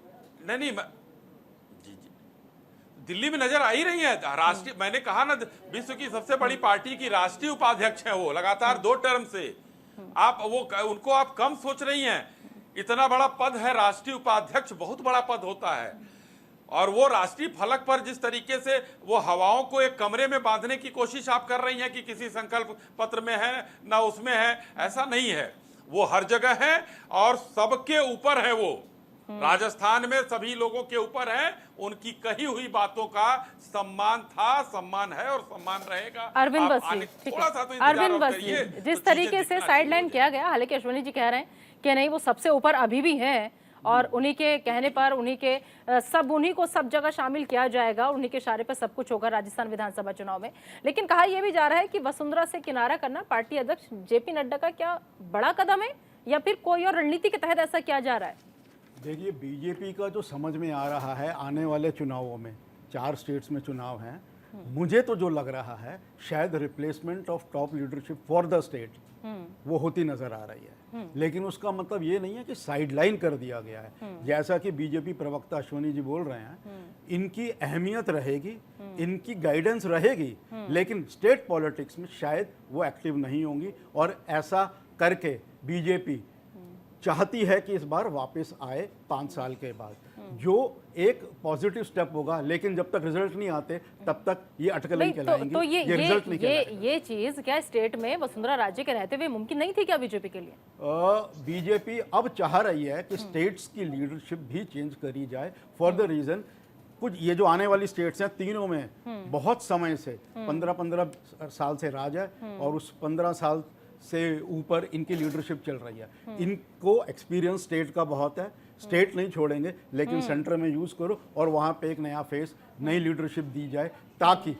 नहीं, दिल्ली में नजर आ ही रही है राष्ट्रीय, मैंने कहा ना, विश्व की सबसे बड़ी पार्टी की राष्ट्रीय उपाध्यक्ष है वो, लगातार 2 टर्म से। आप वो उनको आप कम सोच रही हैं, इतना बड़ा पद है राष्ट्रीय उपाध्यक्ष, बहुत बड़ा पद होता है। और वो राष्ट्रीय फलक पर जिस तरीके से वो हवाओं को एक कमरे में बांधने की कोशिश आप कर रही हैं कि किसी संकल्प पत्र में है ना उसमें है, ऐसा नहीं है। वो हर जगह है और सबके ऊपर है। वो राजस्थान में सभी लोगों के ऊपर है। उनकी कही हुई बातों का सम्मान था, सम्मान है और सम्मान रहेगा। अरविंद बसी, थोड़ा सा तो अरविंद बसी, जिस तरीके से साइडलाइन किया गया, हालांकि अश्विनी जी कह रहे हैं कि नहीं वो सबसे ऊपर अभी भी है और उन्हीं के कहने पर उन्हीं को सब जगह शामिल किया जाएगा, उन्हीं के इशारे पर सब कुछ होगा राजस्थान विधानसभा चुनाव में। लेकिन कहा यह भी जा रहा है कि वसुंधरा से किनारा करना पार्टी अध्यक्ष जेपी नड्डा का क्या बड़ा कदम है या फिर कोई और रणनीति के तहत ऐसा किया जा रहा है? देखिए, बीजेपी का जो समझ में आ रहा है आने वाले चुनावों में, 4 स्टेट्स में चुनाव हैं, मुझे तो जो लग रहा है शायद replacement of top leadership for the state वो होती नजर आ रही है। लेकिन उसका मतलब ये नहीं है कि साइडलाइन कर दिया गया है। जैसा कि बीजेपी प्रवक्ता अश्विनी जी बोल रहे हैं, इनकी अहमियत रहेगी, इनकी गाइडेंस रहेगी, लेकिन स्टेट पॉलिटिक्स में शायद वो एक्टिव नहीं होंगी। और ऐसा करके बीजेपी चाहती है कि इस बार वापस आए 5 साल के बाद, जो एक पॉजिटिव स्टेप होगा। लेकिन जब तक रिजल्ट नहीं आते तब तक ये अटकलें कहलाएंगी। तो ये ये चीज क्या स्टेट में वसुंधरा राजे के रहते हुए मुमकिन नहीं थी क्या बीजेपी के लिए? बीजेपी अब चाह रही है कि स्टेट्स की लीडरशिप भी चेंज करी जाए फॉर द रीजन, कुछ ये जो आने वाली स्टेट्स हैं तीनों में बहुत समय से 15 साल से राज है और उस 15 साल से ऊपर इनकी लीडरशिप चल रही है। इनको एक्सपीरियंस स्टेट का बहुत है, स्टेट नहीं छोड़ेंगे, लेकिन सेंटर में यूज करो और वहां पे एक नया फेस, नई लीडरशिप दी जाए ताकि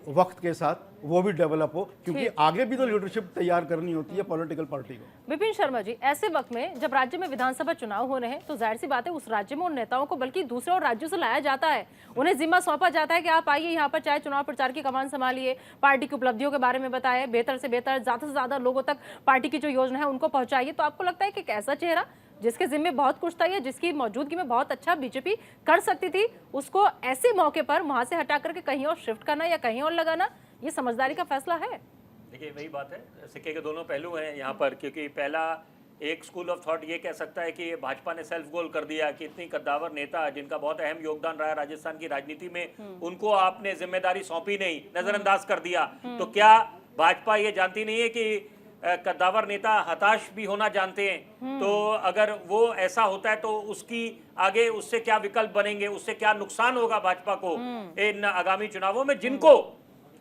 वक्त के साथ वो भी डेवलप हो, क्योंकि आगे भी तो लीडरशिप तैयार करनी होती है पॉलिटिकल पार्टी को। विपिन शर्मा जी, ऐसे वक्त में जब राज्य में विधानसभा चुनाव हो रहे हैं तो जाहिर सी बात है उस राज्य में उन नेताओं को बल्कि दूसरे और राज्यों से लाया जाता है, उन्हें जिम्मा सौंपा जाता है कि आप आइए यहाँ पर, चाहे चुनाव प्रचार की कमान संभालिए, पार्टी की उपलब्धियों के बारे में बताए, बेहतर से बेहतर, ज्यादा से ज्यादा लोगों तक पार्टी की जो योजना है उनको पहुंचाइए। तो आपको लगता है कि एक ऐसा चेहरा जिसके जिम्मे बहुत कुछ था या जिसकी मौजूदगी में बहुत अच्छा बीजेपी कर सकती थी, उसको ऐसे मौके पर वहां से हटा करके कहीं और शिफ्ट करना या कहीं और लगाना, ये समझदारी का फैसला है? देखिए, वही बात है, सिक्के के दोनों पहलू हैं यहाँ पर। क्योंकि पहला एक स्कूल ऑफ थॉट ये कह सकता है कि भाजपा ने सेल्फ गोल कर दिया कि इतनी कद्दावर नेता जिनका बहुत अहम योगदान रहा है राजस्थान की राजनीति में, उनको आपने जिम्मेदारी सौंपी नहीं, नजरअंदाज कर दिया। तो क्या भाजपा ये जानती नहीं है कि कद्दावर नेता हताश भी होना जानते हैं? तो अगर वो ऐसा होता है तो उसकी आगे उससे क्या विकल्प बनेंगे, उससे क्या नुकसान होगा भाजपा को इन आगामी चुनावों में, जिनको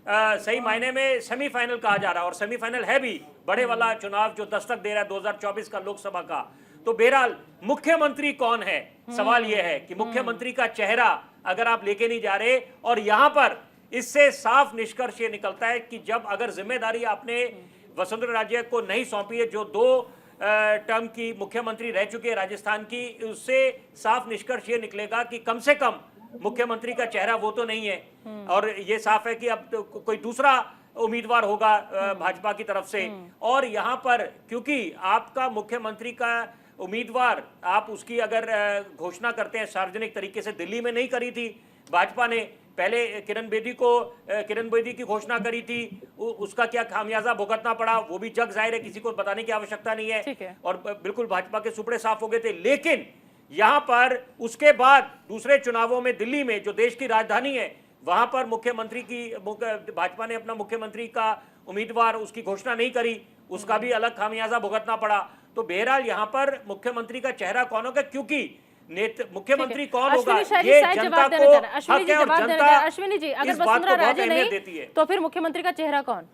सही मायने में सेमीफाइनल कहा जा रहा है और सेमीफाइनल है भी, बड़े वाला चुनाव जो दस्तक दे रहा है 2024 का लोकसभा का। तो बहरहाल मुख्यमंत्री कौन है, सवाल यह है कि मुख्यमंत्री का चेहरा अगर आप लेके नहीं जा रहे, और यहां पर इससे साफ निष्कर्ष ये निकलता है कि जब अगर जिम्मेदारी आपने वसुंधरा राजे को नहीं सौंपी है, जो 2 टर्म की मुख्यमंत्री रह चुके हैं राजस्थान की, उससे साफ निष्कर्ष ये निकलेगा कि कम से कम मुख्यमंत्री का चेहरा वो तो नहीं है। और ये साफ है कि अब तो कोई दूसरा उम्मीदवार होगा भाजपा की तरफ से। और यहाँ पर क्योंकि आपका मुख्यमंत्री का उम्मीदवार, आप उसकी अगर घोषणा करते हैं सार्वजनिक तरीके से, दिल्ली में नहीं करी थी भाजपा ने, पहले किरण बेदी की घोषणा करी थी, उसका क्या खामियाजा भुगतना पड़ा वो भी जग जाहिर है, किसी को बताने की आवश्यकता नहीं है। और बिल्कुल भाजपा के सुपड़े साफ हो गए थे। लेकिन यहां पर उसके बाद दूसरे चुनावों में दिल्ली में, जो देश की राजधानी है, वहां पर मुख्यमंत्री की भाजपा ने अपना मुख्यमंत्री का उम्मीदवार, उसकी घोषणा नहीं करी, उसका भी अलग खामियाजा भुगतना पड़ा। तो बहरहाल यहाँ पर मुख्यमंत्री का चेहरा कौन होगा, क्योंकि मुख्यमंत्री कौन होगा ये जनता को हक है, और जनता अश्विनी जी, अगर इस बात वसुंधरा को बहुत राजे अहमियत देती नहीं है। तो फिर मुख्यमंत्री का चेहरा कौन?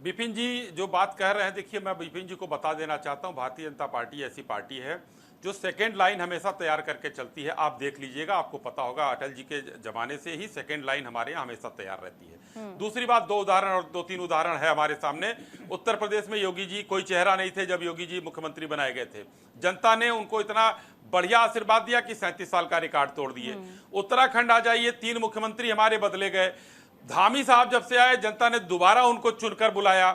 विपिन जी जो बात कह रहे हैं, देखिए मैं विपिन जी को बता देना चाहता हूं, भारतीय जनता पार्टी ऐसी पार्टी है जो सेकेंड लाइन हमेशा तैयार करके चलती है। आप देख लीजिएगा, आपको पता होगा अटल जी के जमाने से ही सेकेंड लाइन हमारे यहाँ हमेशा तैयार रहती है। दूसरी बात, 2 उदाहरण और 2-3 उदाहरण है हमारे सामने। उत्तर प्रदेश में योगी जी कोई चेहरा नहीं थे जब योगी जी मुख्यमंत्री बनाए गए थे, जनता ने उनको इतना बढ़िया आशीर्वाद दिया कि 37 साल का रिकॉर्ड तोड़ दिए। उत्तराखंड आ जाइए, 3 मुख्यमंत्री हमारे बदले गए। धामी साहब जब से आए, जनता ने दोबारा उनको चुनकर बुलाया।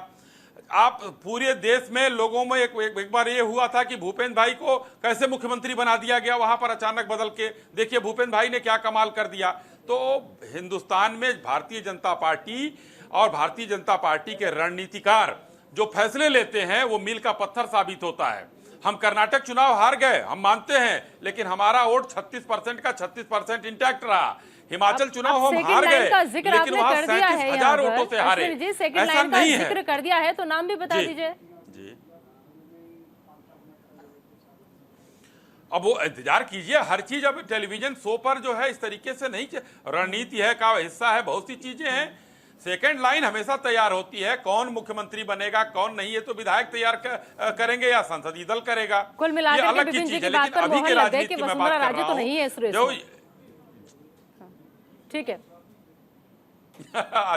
आप पूरे देश में लोगों में एक बार ये हुआ था कि भूपेंद्र भाई को कैसे मुख्यमंत्री बना दिया गया, वहां पर अचानक बदल के देखिए भूपेंद्र भाई ने क्या कमाल कर दिया। तो हिंदुस्तान में भारतीय जनता पार्टी और भारतीय जनता पार्टी के रणनीतिकार जो फैसले लेते हैं वो मील का पत्थर साबित होता है। हम कर्नाटक चुनाव हार गए, हम मानते हैं, लेकिन हमारा वोट 36% का 36% इंटैक्ट रहा। हिमाचल चुनाव हम हार गए, लेकिन वहां 37,000 वोटों से हारे। ऐसा नहीं है। जिक्र कर दिया है तो नाम भी बता दीजिए जी। अब वो इंतजार कीजिए, हर चीज अब टेलीविजन शो पर जो है इस तरीके से नहीं, रणनीति है का हिस्सा है, बहुत सी चीजें हैं। सेकेंड लाइन हमेशा तैयार होती है, कौन मुख्यमंत्री बनेगा कौन नहीं, ये तो विधायक तैयार करेंगे या संसदीय दल करेगा, कुल मिलाकर ये अलग विपिन की जी चीज की है। बात लेकिन पर अभी मोहर के लग गई राजनीति कि की मैं वसुंधरा बात कर राजे रहा तो नहीं है इस रेस हूं में। ठीक है।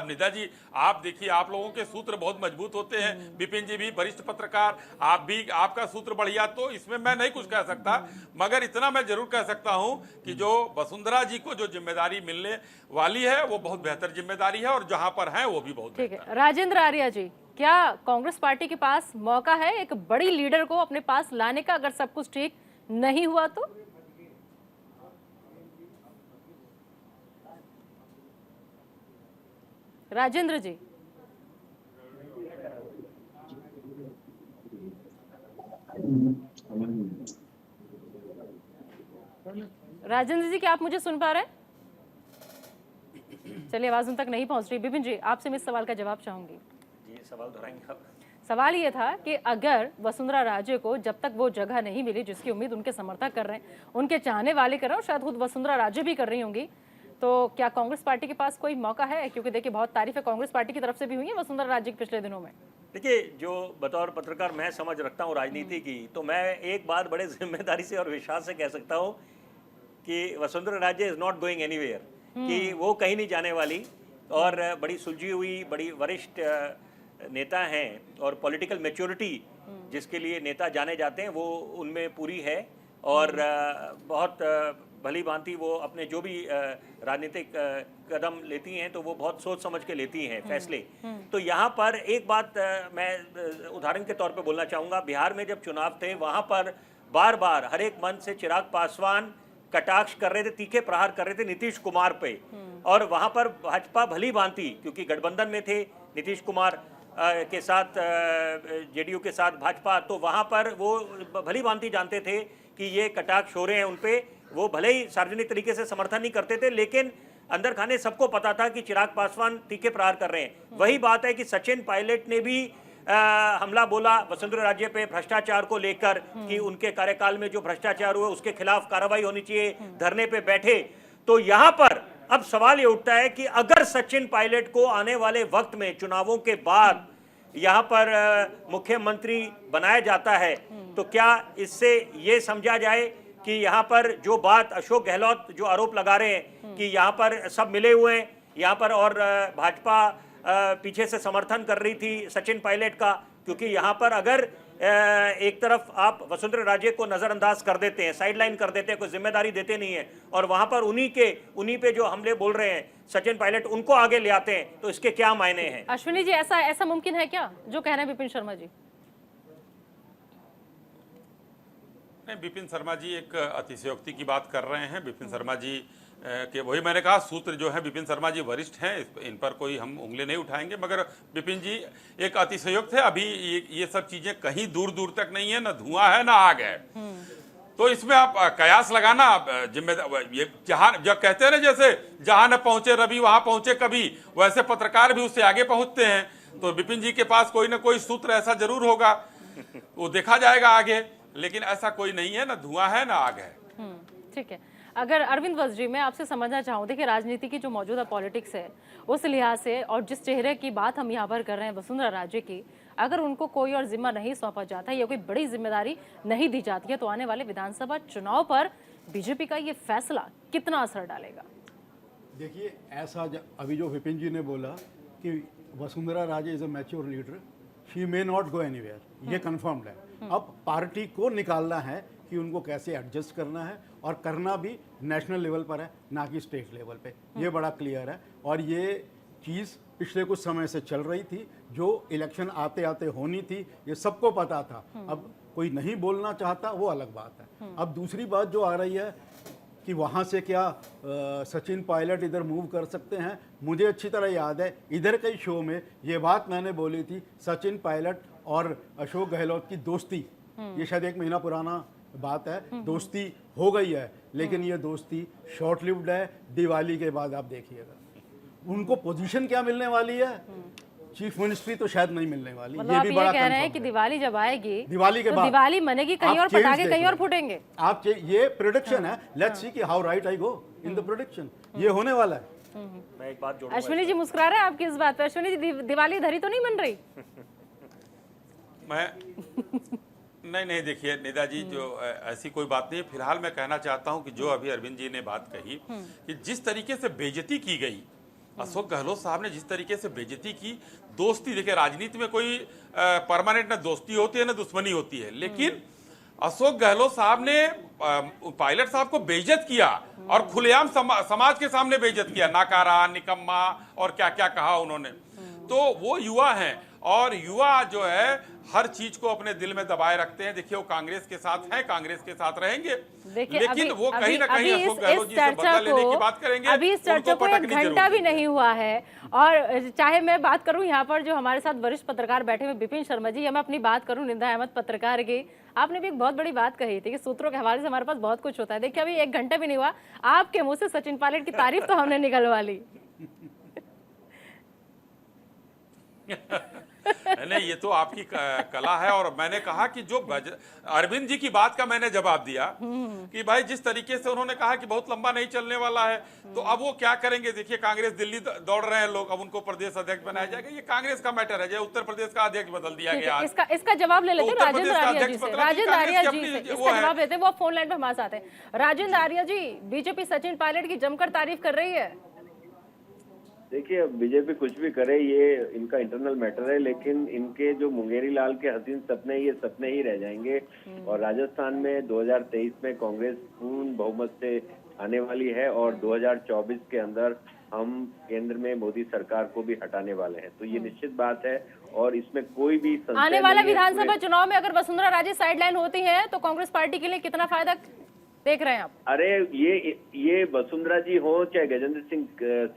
निदा जी आप देखिए, आप लोगों के सूत्र बहुत मजबूत होते हैं, विपिन जी भी वरिष्ठ पत्रकार, आप भी, आपका सूत्र बढ़िया, तो इसमें मैं नहीं कुछ कह सकता, मगर इतना मैं जरूर कह सकता हूं कि जो वसुंधरा जी को जो जिम्मेदारी मिलने वाली है वो बहुत बेहतर जिम्मेदारी है, और जहां पर है वो भी बहुत ठीक बेहतर है। राजेंद्र आर्या जी, क्या कांग्रेस पार्टी के पास मौका है एक बड़ी लीडर को अपने पास लाने का, अगर सब कुछ ठीक नहीं हुआ तो? राजेंद्र जी, राजेंद्र जी क्या आप मुझे सुन पा रहे हैं? चलिए, आवाज उन तक नहीं पहुंच रही। विपिन जी, आपसे मैं इस सवाल का जवाब चाहूंगी। जी, सवाल दोहराएंगे आप? सवाल ये था कि अगर वसुंधरा राजे को जब तक वो जगह नहीं मिली जिसकी उम्मीद उनके समर्थक कर रहे हैं, उनके चाहने वाले कर रहे हैं, और शायद खुद वसुंधरा राजे भी कर रही होंगी, तो क्या कांग्रेस पार्टी के पास कोई मौका है? क्योंकि देखिए बहुत तारीफें कांग्रेस पार्टी की तरफ से भी हुई है वसुंधरा राजे के पिछले दिनों में। देखिए, जो बतौर पत्रकार मैं समझ रखता हूँ राजनीति की, तो मैं एक बात बड़े जिम्मेदारी से और विश्वास से कह सकता हूँ कि Vasundhara Raje is not going anywhere, कि वो कहीं नहीं जाने वाली, और बड़ी सुलझी हुई, बड़ी वरिष्ठ नेता हैं, और पॉलिटिकल मैच्योरिटी जिसके लिए नेता जाने जाते हैं वो उनमें पूरी है, और बहुत भली भांति वो अपने जो भी राजनीतिक कदम लेती हैं तो वो बहुत सोच समझ के लेती हैं फैसले। तो यहाँ पर एक बात मैं उदाहरण के तौर पे बोलना चाहूँगा, बिहार में जब चुनाव थे वहाँ पर बार बार हर एक मंच से चिराग पासवान कटाक्ष कर रहे थे, तीखे प्रहार कर रहे थे नीतीश कुमार पे, और वहाँ पर भाजपा भली भांति, क्योंकि गठबंधन में थे नीतीश कुमार के साथ जेडीयू के साथ भाजपा, तो वहाँ पर वो भली भांति जानते थे कि ये कटाक्ष हो रहे हैं उन पे, वो भले ही सार्वजनिक तरीके से समर्थन नहीं करते थे, लेकिन अंदर खाने सबको पता था कि चिराग पासवान तीखे प्रहार कर रहे हैं। वही बात है कि सचिन पायलट ने भी हमला बोला वसुंधरा राजे पे भ्रष्टाचार को लेकर, कि उनके कार्यकाल में जो भ्रष्टाचार हुआ उसके खिलाफ कार्रवाई होनी चाहिए, धरने पे बैठे। तो यहाँ पर अब सवाल ये उठता है कि अगर सचिन पायलट को आने वाले वक्त में चुनावों के बाद यहाँ पर मुख्यमंत्री बनाया जाता है, तो क्या इससे ये समझा जाए कि यहाँ पर जो बात अशोक गहलोत जो आरोप लगा रहे हैं कि यहाँ पर सब मिले हुए हैं यहाँ पर, और भाजपा पीछे से समर्थन कर रही थी सचिन पायलट का, क्योंकि यहाँ पर अगर एक तरफ आप वसुंधरा राजे को नजरअंदाज कर देते हैं, साइडलाइन कर देते हैं, कोई जिम्मेदारी देते नहीं है, और वहां पर उन्हीं पे जो हमले बोल रहे हैं सचिन पायलट उनको आगे ले आते हैं, तो इसके क्या मायने हैं? अश्विनी जी, ऐसा मुमकिन है क्या जो कह रहे हैं विपिन शर्मा जी? विपिन शर्मा जी एक अतिशयोक्ति की बात कर रहे हैं। विपिन शर्मा जी के वही मैंने कहा, सूत्र जो है विपिन शर्मा जी वरिष्ठ हैं, इन पर कोई हम उंगली नहीं उठाएंगे, मगर विपिन जी एक अतिशयोक्त है। अभी ये सब चीजें कहीं दूर दूर तक नहीं है, ना धुआं है ना आग है। तो इसमें आप कयास लगाना जिम्मेदार, ये जहां जो कहते हैं ना, जैसे जहां न पहुंचे रवि वहां पहुंचे कभी, वैसे पत्रकार भी उससे आगे पहुंचते हैं। तो विपिन जी के पास कोई ना कोई सूत्र ऐसा जरूर होगा, वो देखा जाएगा आगे, लेकिन ऐसा कोई नहीं है, ना धुआं है ना आग है। ठीक है। अगर अरविंद वत्स जी, मैं आपसे समझना चाहूँ, देखिए राजनीति की जो मौजूदा पॉलिटिक्स है उस लिहाज से, और जिस चेहरे की बात हम यहाँ पर कर रहे हैं वसुंधरा राजे की, अगर उनको कोई और जिम्मा नहीं सौंपा जाता या कोई बड़ी जिम्मेदारी नहीं दी जाती है, तो आने वाले विधानसभा चुनाव पर बीजेपी का ये फैसला कितना असर डालेगा? देखिए, ऐसा अभी जो विपिन जी ने बोला कि Vasundhara Raje is a mature leader, she may not go anywhere, ये कंफर्म्ड है। अब पार्टी को निकालना है कि उनको कैसे एडजस्ट करना है, और करना भी नेशनल लेवल पर है, ना कि स्टेट लेवल पे। ये बड़ा क्लियर है, और ये चीज़ पिछले कुछ समय से चल रही थी, जो इलेक्शन आते आते होनी थी, ये सबको पता था। अब कोई नहीं बोलना चाहता, वो अलग बात है। अब दूसरी बात जो आ रही है कि वहाँ से क्या सचिन पायलट इधर मूव कर सकते हैं, मुझे अच्छी तरह याद है इधर के शो में ये बात मैंने बोली थी, सचिन पायलट और अशोक गहलोत की दोस्ती, ये शायद 1 महीना पुराना बात है, दोस्ती हो गई है, लेकिन ये दोस्ती शॉर्ट लिव्ड है। दिवाली के बाद आप देखिएगा उनको पोजीशन क्या मिलने वाली है, चीफ मिनिस्ट्री तो शायद नहीं मिलने वाली। मतलब ये आप भी ये बड़ा कह रहे हैं confirm कि है। दिवाली जब आएगी, दिवाली के तो बाद दिवाली मनेगी कहीं आप और, change पटाखे देख कहीं और लो। फूटेंगे। आप ये प्रोडिक्शन है, लेट्स सी कि how right I go in the prediction, ये होने वाला है। मैं एक बात जोड़ूंगा। अश्विनी जी मुस्कुरा रहे हैं आपकी इस बात पे। अश्विनी जी, दिवाली धरी तो नहीं बन रही? मैं नहीं, देखिए निदा जी, जो ऐसी कोई बात नहीं है। फिलहाल मैं कहना चाहता हूं कि जो अभी अरविंद जी ने बात कही कि जिस तरीके से बेइज्जती की गई, अशोक गहलोत साहब ने जिस तरीके से बेइज्जती की, दोस्ती, देखिए राजनीति में कोई परमानेंट ना दोस्ती होती है ना दुश्मनी होती है, लेकिन अशोक गहलोत साहब ने पायलट साहब को बेइज्जत किया और खुलेआम समाज के सामने बेइज्जत किया, नाकारा, निकम्मा और क्या क्या कहा उन्होंने। तो वो युवा हैं, और युवा जो है हर चीज को अपने दिल में दबाए रखते हैं। देखिए वो कांग्रेस के साथ हैं, कांग्रेस के साथ रहेंगे, लेकिन वो कहीं ना कहीं अशोक गहलोत जी से बदला लेने की बात करेंगे। अभी इस चर्चा को 1 घंटा भी नहीं हुआ है, और चाहे मैं बात करूं यहाँ पर जो हमारे साथ वरिष्ठ पत्रकार बैठे हुए विपिन शर्मा जी, या मैं अपनी बात करूं निदा अहमद पत्रकार की, आपने भी एक बहुत बड़ी बात कही थी कि सूत्रों के हवाले से हमारे पास बहुत कुछ होता है। देखिए अभी 1 घंटा भी नहीं हुआ, आपके मुंह से सचिन पायलट की तारीफ तो हमने निकलवा ली। नहीं, ये तो आपकी कला है। और मैंने कहा कि जो अरविंद जी की बात का मैंने जवाब दिया कि भाई जिस तरीके से उन्होंने कहा कि बहुत लंबा नहीं चलने वाला है, तो अब वो क्या करेंगे। देखिए कांग्रेस दिल्ली दौड़ रहे हैं लोग, अब उनको प्रदेश अध्यक्ष बनाया जाएगा, ये कांग्रेस का मैटर है। जैसे उत्तर प्रदेश का अध्यक्ष बदल दिया गया, इसका जवाब ले लेते हैं राजेंद्र आर्या जी से। राजेंद्र आर्या जी से इसका इसका जवाब लेते हैं, वो फोन लाइन पे हमारे साथ हैं। राजेंद्र आर्या जी, बीजेपी सचिन पायलट की जमकर तारीफ कर रही है। देखिए, बीजेपी कुछ भी करे, ये इनका इंटरनल मैटर है, लेकिन इनके जो मुंगेरी लाल के हसीन सपने, ये सपने ही रह जाएंगे। और राजस्थान में 2023 में कांग्रेस पूर्ण बहुमत से आने वाली है, और 2024 के अंदर हम केंद्र में मोदी सरकार को भी हटाने वाले हैं। तो ये निश्चित बात है, और इसमें कोई भी आने वाला विधानसभा चुनाव में अगर वसुंधरा राजे साइडलाइन होती है तो कांग्रेस पार्टी के लिए कितना फायदा देख रहे हैं आप? अरे ये वसुंधरा जी हो, चाहे गजेंद्र सिंह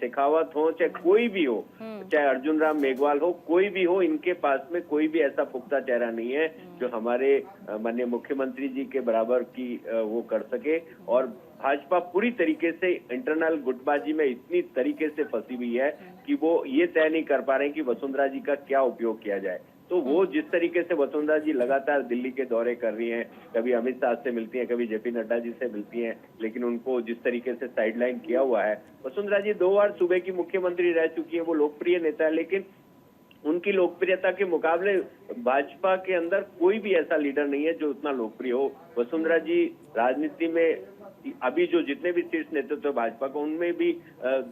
शेखावत हो, चाहे कोई भी हो, चाहे अर्जुन राम मेघवाल हो, कोई भी हो, इनके पास में कोई भी ऐसा पुख्ता चेहरा नहीं है जो हमारे माननीय मुख्यमंत्री जी के बराबर की वो कर सके। और भाजपा पूरी तरीके से इंटरनल गुटबाजी में इतनी तरीके से फंसी हुई है कि वो ये तय नहीं कर पा रहे कि वसुंधरा जी का क्या उपयोग किया जाए। तो वो जिस तरीके से वसुंधरा जी लगातार दिल्ली के दौरे कर रही हैं, कभी अमित शाह से मिलती हैं, कभी जेपी नड्डा जी से मिलती हैं, लेकिन उनको जिस तरीके से साइडलाइन किया हुआ है। वसुंधरा जी 2 बार सूबे की मुख्यमंत्री रह चुकी है, वो लोकप्रिय नेता है, लेकिन उनकी लोकप्रियता के मुकाबले भाजपा के अंदर कोई भी ऐसा लीडर नहीं है जो उतना लोकप्रिय हो। वसुंधरा जी राजनीति में अभी जो जितने भी शीर्ष नेतृत्व भाजपा को, उनमें भी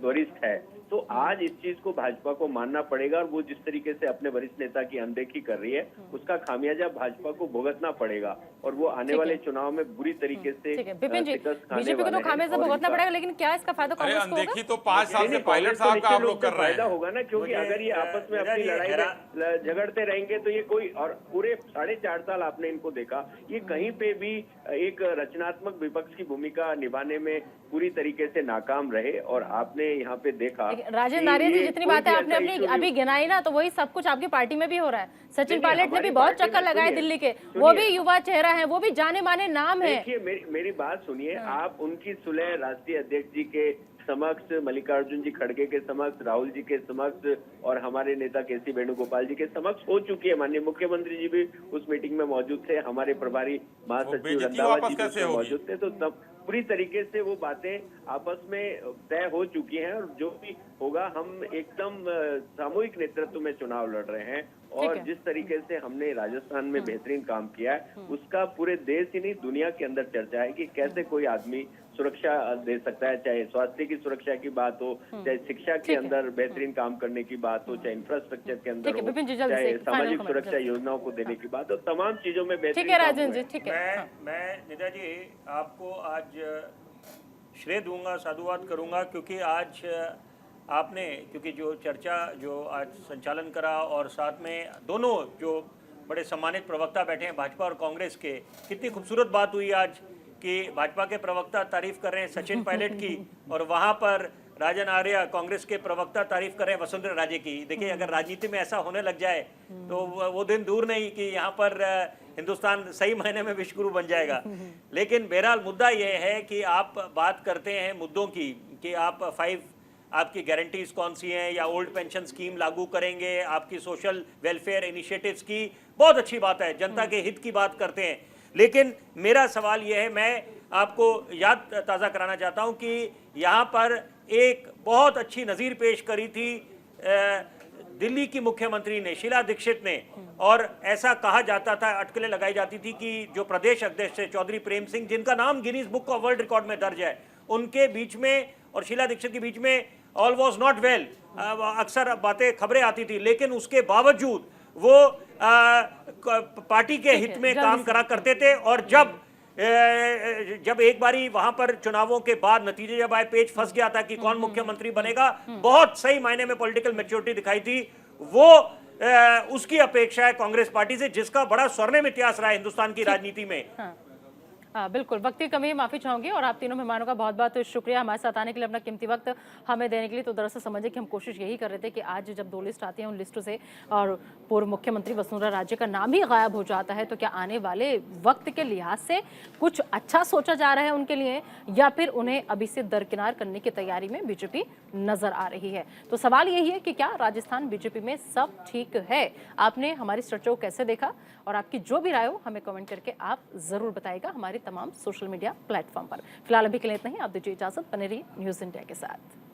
वरिष्ठ है। तो आज इस चीज को भाजपा को मानना पड़ेगा, और वो जिस तरीके से अपने वरिष्ठ नेता की अनदेखी कर रही है, उसका खामियाजा भाजपा को भुगतना पड़ेगा, और वो आने वाले चुनाव में बुरी तरीके से विपिन जी, बीजेपी को तो खामियाजा भुगतना पड़ेगा, लेकिन क्या इसका फायदा कांग्रेस को होगा? अनदेखी तो 5 साल से पायलट साहब का आप लोग कर रहे हैं। फायदा होगा ना, क्योंकि अगर ये आपस में अपनी लड़ाई में झगड़ते रहेंगे तो ये कोई, और पूरे 4.5 साल आपने इनको देखा, ये कहीं पे भी एक रचनात्मक विपक्ष की भूमिका निभाने में पूरी तरीके से नाकाम रहे। और आपने यहाँ पे देखा राजेंद्र आर्य जी, ये जितनी कोई बातें भी आपने ऐसा अपनी issue अभी गिनाई ना, तो वही सब कुछ आपकी पार्टी में भी हो रहा है। सचिन नहीं, पायलट ने भी हमारी बहुत पार्टी चक्कर में लगाए सुनिए, दिल्ली के, वो भी सुनिए। युवा चेहरा है, वो भी जाने माने नाम है। देखिए मेरी बात सुनिए, आप उनकी सुलह राष्ट्रीय अध्यक्ष जी के समक्ष, मल्लिकार्जुन जी खड़गे के समक्ष, राहुल जी के समक्ष और हमारे नेता केसी वेणुगोपाल जी के समक्ष हो चुकी है। माननीय मुख्यमंत्री जी भी उस मीटिंग में मौजूद थे, हमारे प्रभारी महासचिव बेइज्जती रंधावा वापस जी भी कैसे उसमें होगी? मौजूद थे। तो तब पूरी तरीके से वो बातें आपस में तय हो चुकी हैं और जो भी होगा, हम एकदम सामूहिक नेतृत्व में चुनाव लड़ रहे हैं। और है। जिस तरीके से हमने राजस्थान में बेहतरीन काम किया है, उसका पूरे देश ही नहीं दुनिया के अंदर चर्चा है कि कैसे कोई आदमी सुरक्षा दे सकता है, चाहे स्वास्थ्य की सुरक्षा की बात हो, चाहे शिक्षा के अंदर बेहतरीन काम करने की बात हो, चाहे इंफ्रास्ट्रक्चर के अंदर हो, विपिन जी, जल्दी से चाहे एक final सामाजिक comment, सुरक्षा जल्दी। योजनाओं को देने की बात हो, तमाम चीजों में बेहतरीन ठीक है काम राजेंद्र हुआ जी, है। ठीक है। मैं निदा जी आपको आज श्रेय दूंगा, साधुवाद करूंगा, क्योंकि आज आपने, क्योंकि जो चर्चा जो आज संचालन करा और साथ में दोनों जो बड़े सम्मानित प्रवक्ता बैठे हैं भाजपा और कांग्रेस के, कितनी खूबसूरत बात हुई आज कि भाजपा के प्रवक्ता तारीफ कर रहे हैं सचिन पायलट की और वहां पर राजन आर्य कांग्रेस के प्रवक्ता तारीफ कर रहे हैं वसुंधरा राजे की। देखिए, अगर राजनीति में ऐसा होने लग जाए तो वो दिन दूर नहीं कि यहाँ पर हिंदुस्तान सही मायने में विश्वगुरु बन जाएगा। लेकिन बहरहाल मुद्दा यह है कि आप बात करते हैं मुद्दों की कि आप 5 आपकी गारंटीज कौन सी हैं, या ओल्ड पेंशन स्कीम लागू करेंगे, आपकी सोशल वेलफेयर इनिशिएटिव्स की, बहुत अच्छी बात है, जनता के हित की बात करते हैं। लेकिन मेरा सवाल यह है, मैं आपको याद ताज़ा कराना चाहता हूं कि यहाँ पर एक बहुत अच्छी नज़ीर पेश करी थी दिल्ली की मुख्यमंत्री ने, शीला दीक्षित ने, और ऐसा कहा जाता था, अटकलें लगाई जाती थी कि जो प्रदेश अध्यक्ष थे चौधरी प्रेम सिंह, जिनका नाम Guinness book of world record में दर्ज है, उनके बीच में और शीला दीक्षित के बीच में ऑल वॉज नॉट वेल, अक्सर बातें खबरें आती थी, लेकिन उसके बावजूद वो पार्टी के हित में काम करा करते थे। और जब एक बारी वहां पर चुनावों के बाद नतीजे जब आए, पेच फंस गया था कि कौन मुख्यमंत्री बनेगा, बहुत सही मायने में पॉलिटिकल मैच्योरिटी दिखाई थी। वो उसकी अपेक्षा है कांग्रेस पार्टी से, जिसका बड़ा स्वर्णिम इतिहास रहा है हिंदुस्तान की राजनीति में। बिल्कुल, वक्त की कमी, माफी चाहूंगी। और आप तीनों मेहमानों का बहुत बहुत शुक्रिया हमारे साथ आने के लिए, अपना कीमती वक्त हमें देने के लिए। तो दरअसल समझिए कि हम कोशिश यही कर रहे थे कि आज जब 2 लिस्ट आती हैं, उन लिस्टों से और पूर्व मुख्यमंत्री वसुंधरा राजे का नाम ही गायब हो जाता है, तो क्या आने वाले वक्त के लिहाज से कुछ अच्छा सोचा जा रहा है उनके लिए, या फिर उन्हें अभी से दरकिनार करने की तैयारी में बीजेपी नजर आ रही है। तो सवाल यही है कि क्या राजस्थान बीजेपी में सब ठीक है? आपने हमारी चर्चा को कैसे देखा, और आपकी जो भी राय हो हमें कमेंट करके आप जरूर बताइएगा हमारे तमाम सोशल मीडिया प्लेटफॉर्म पर। फिलहाल अभी के लिए इतना ही, आप दीजिए इजाजत, बने रहिए न्यूज़ इंडिया के साथ।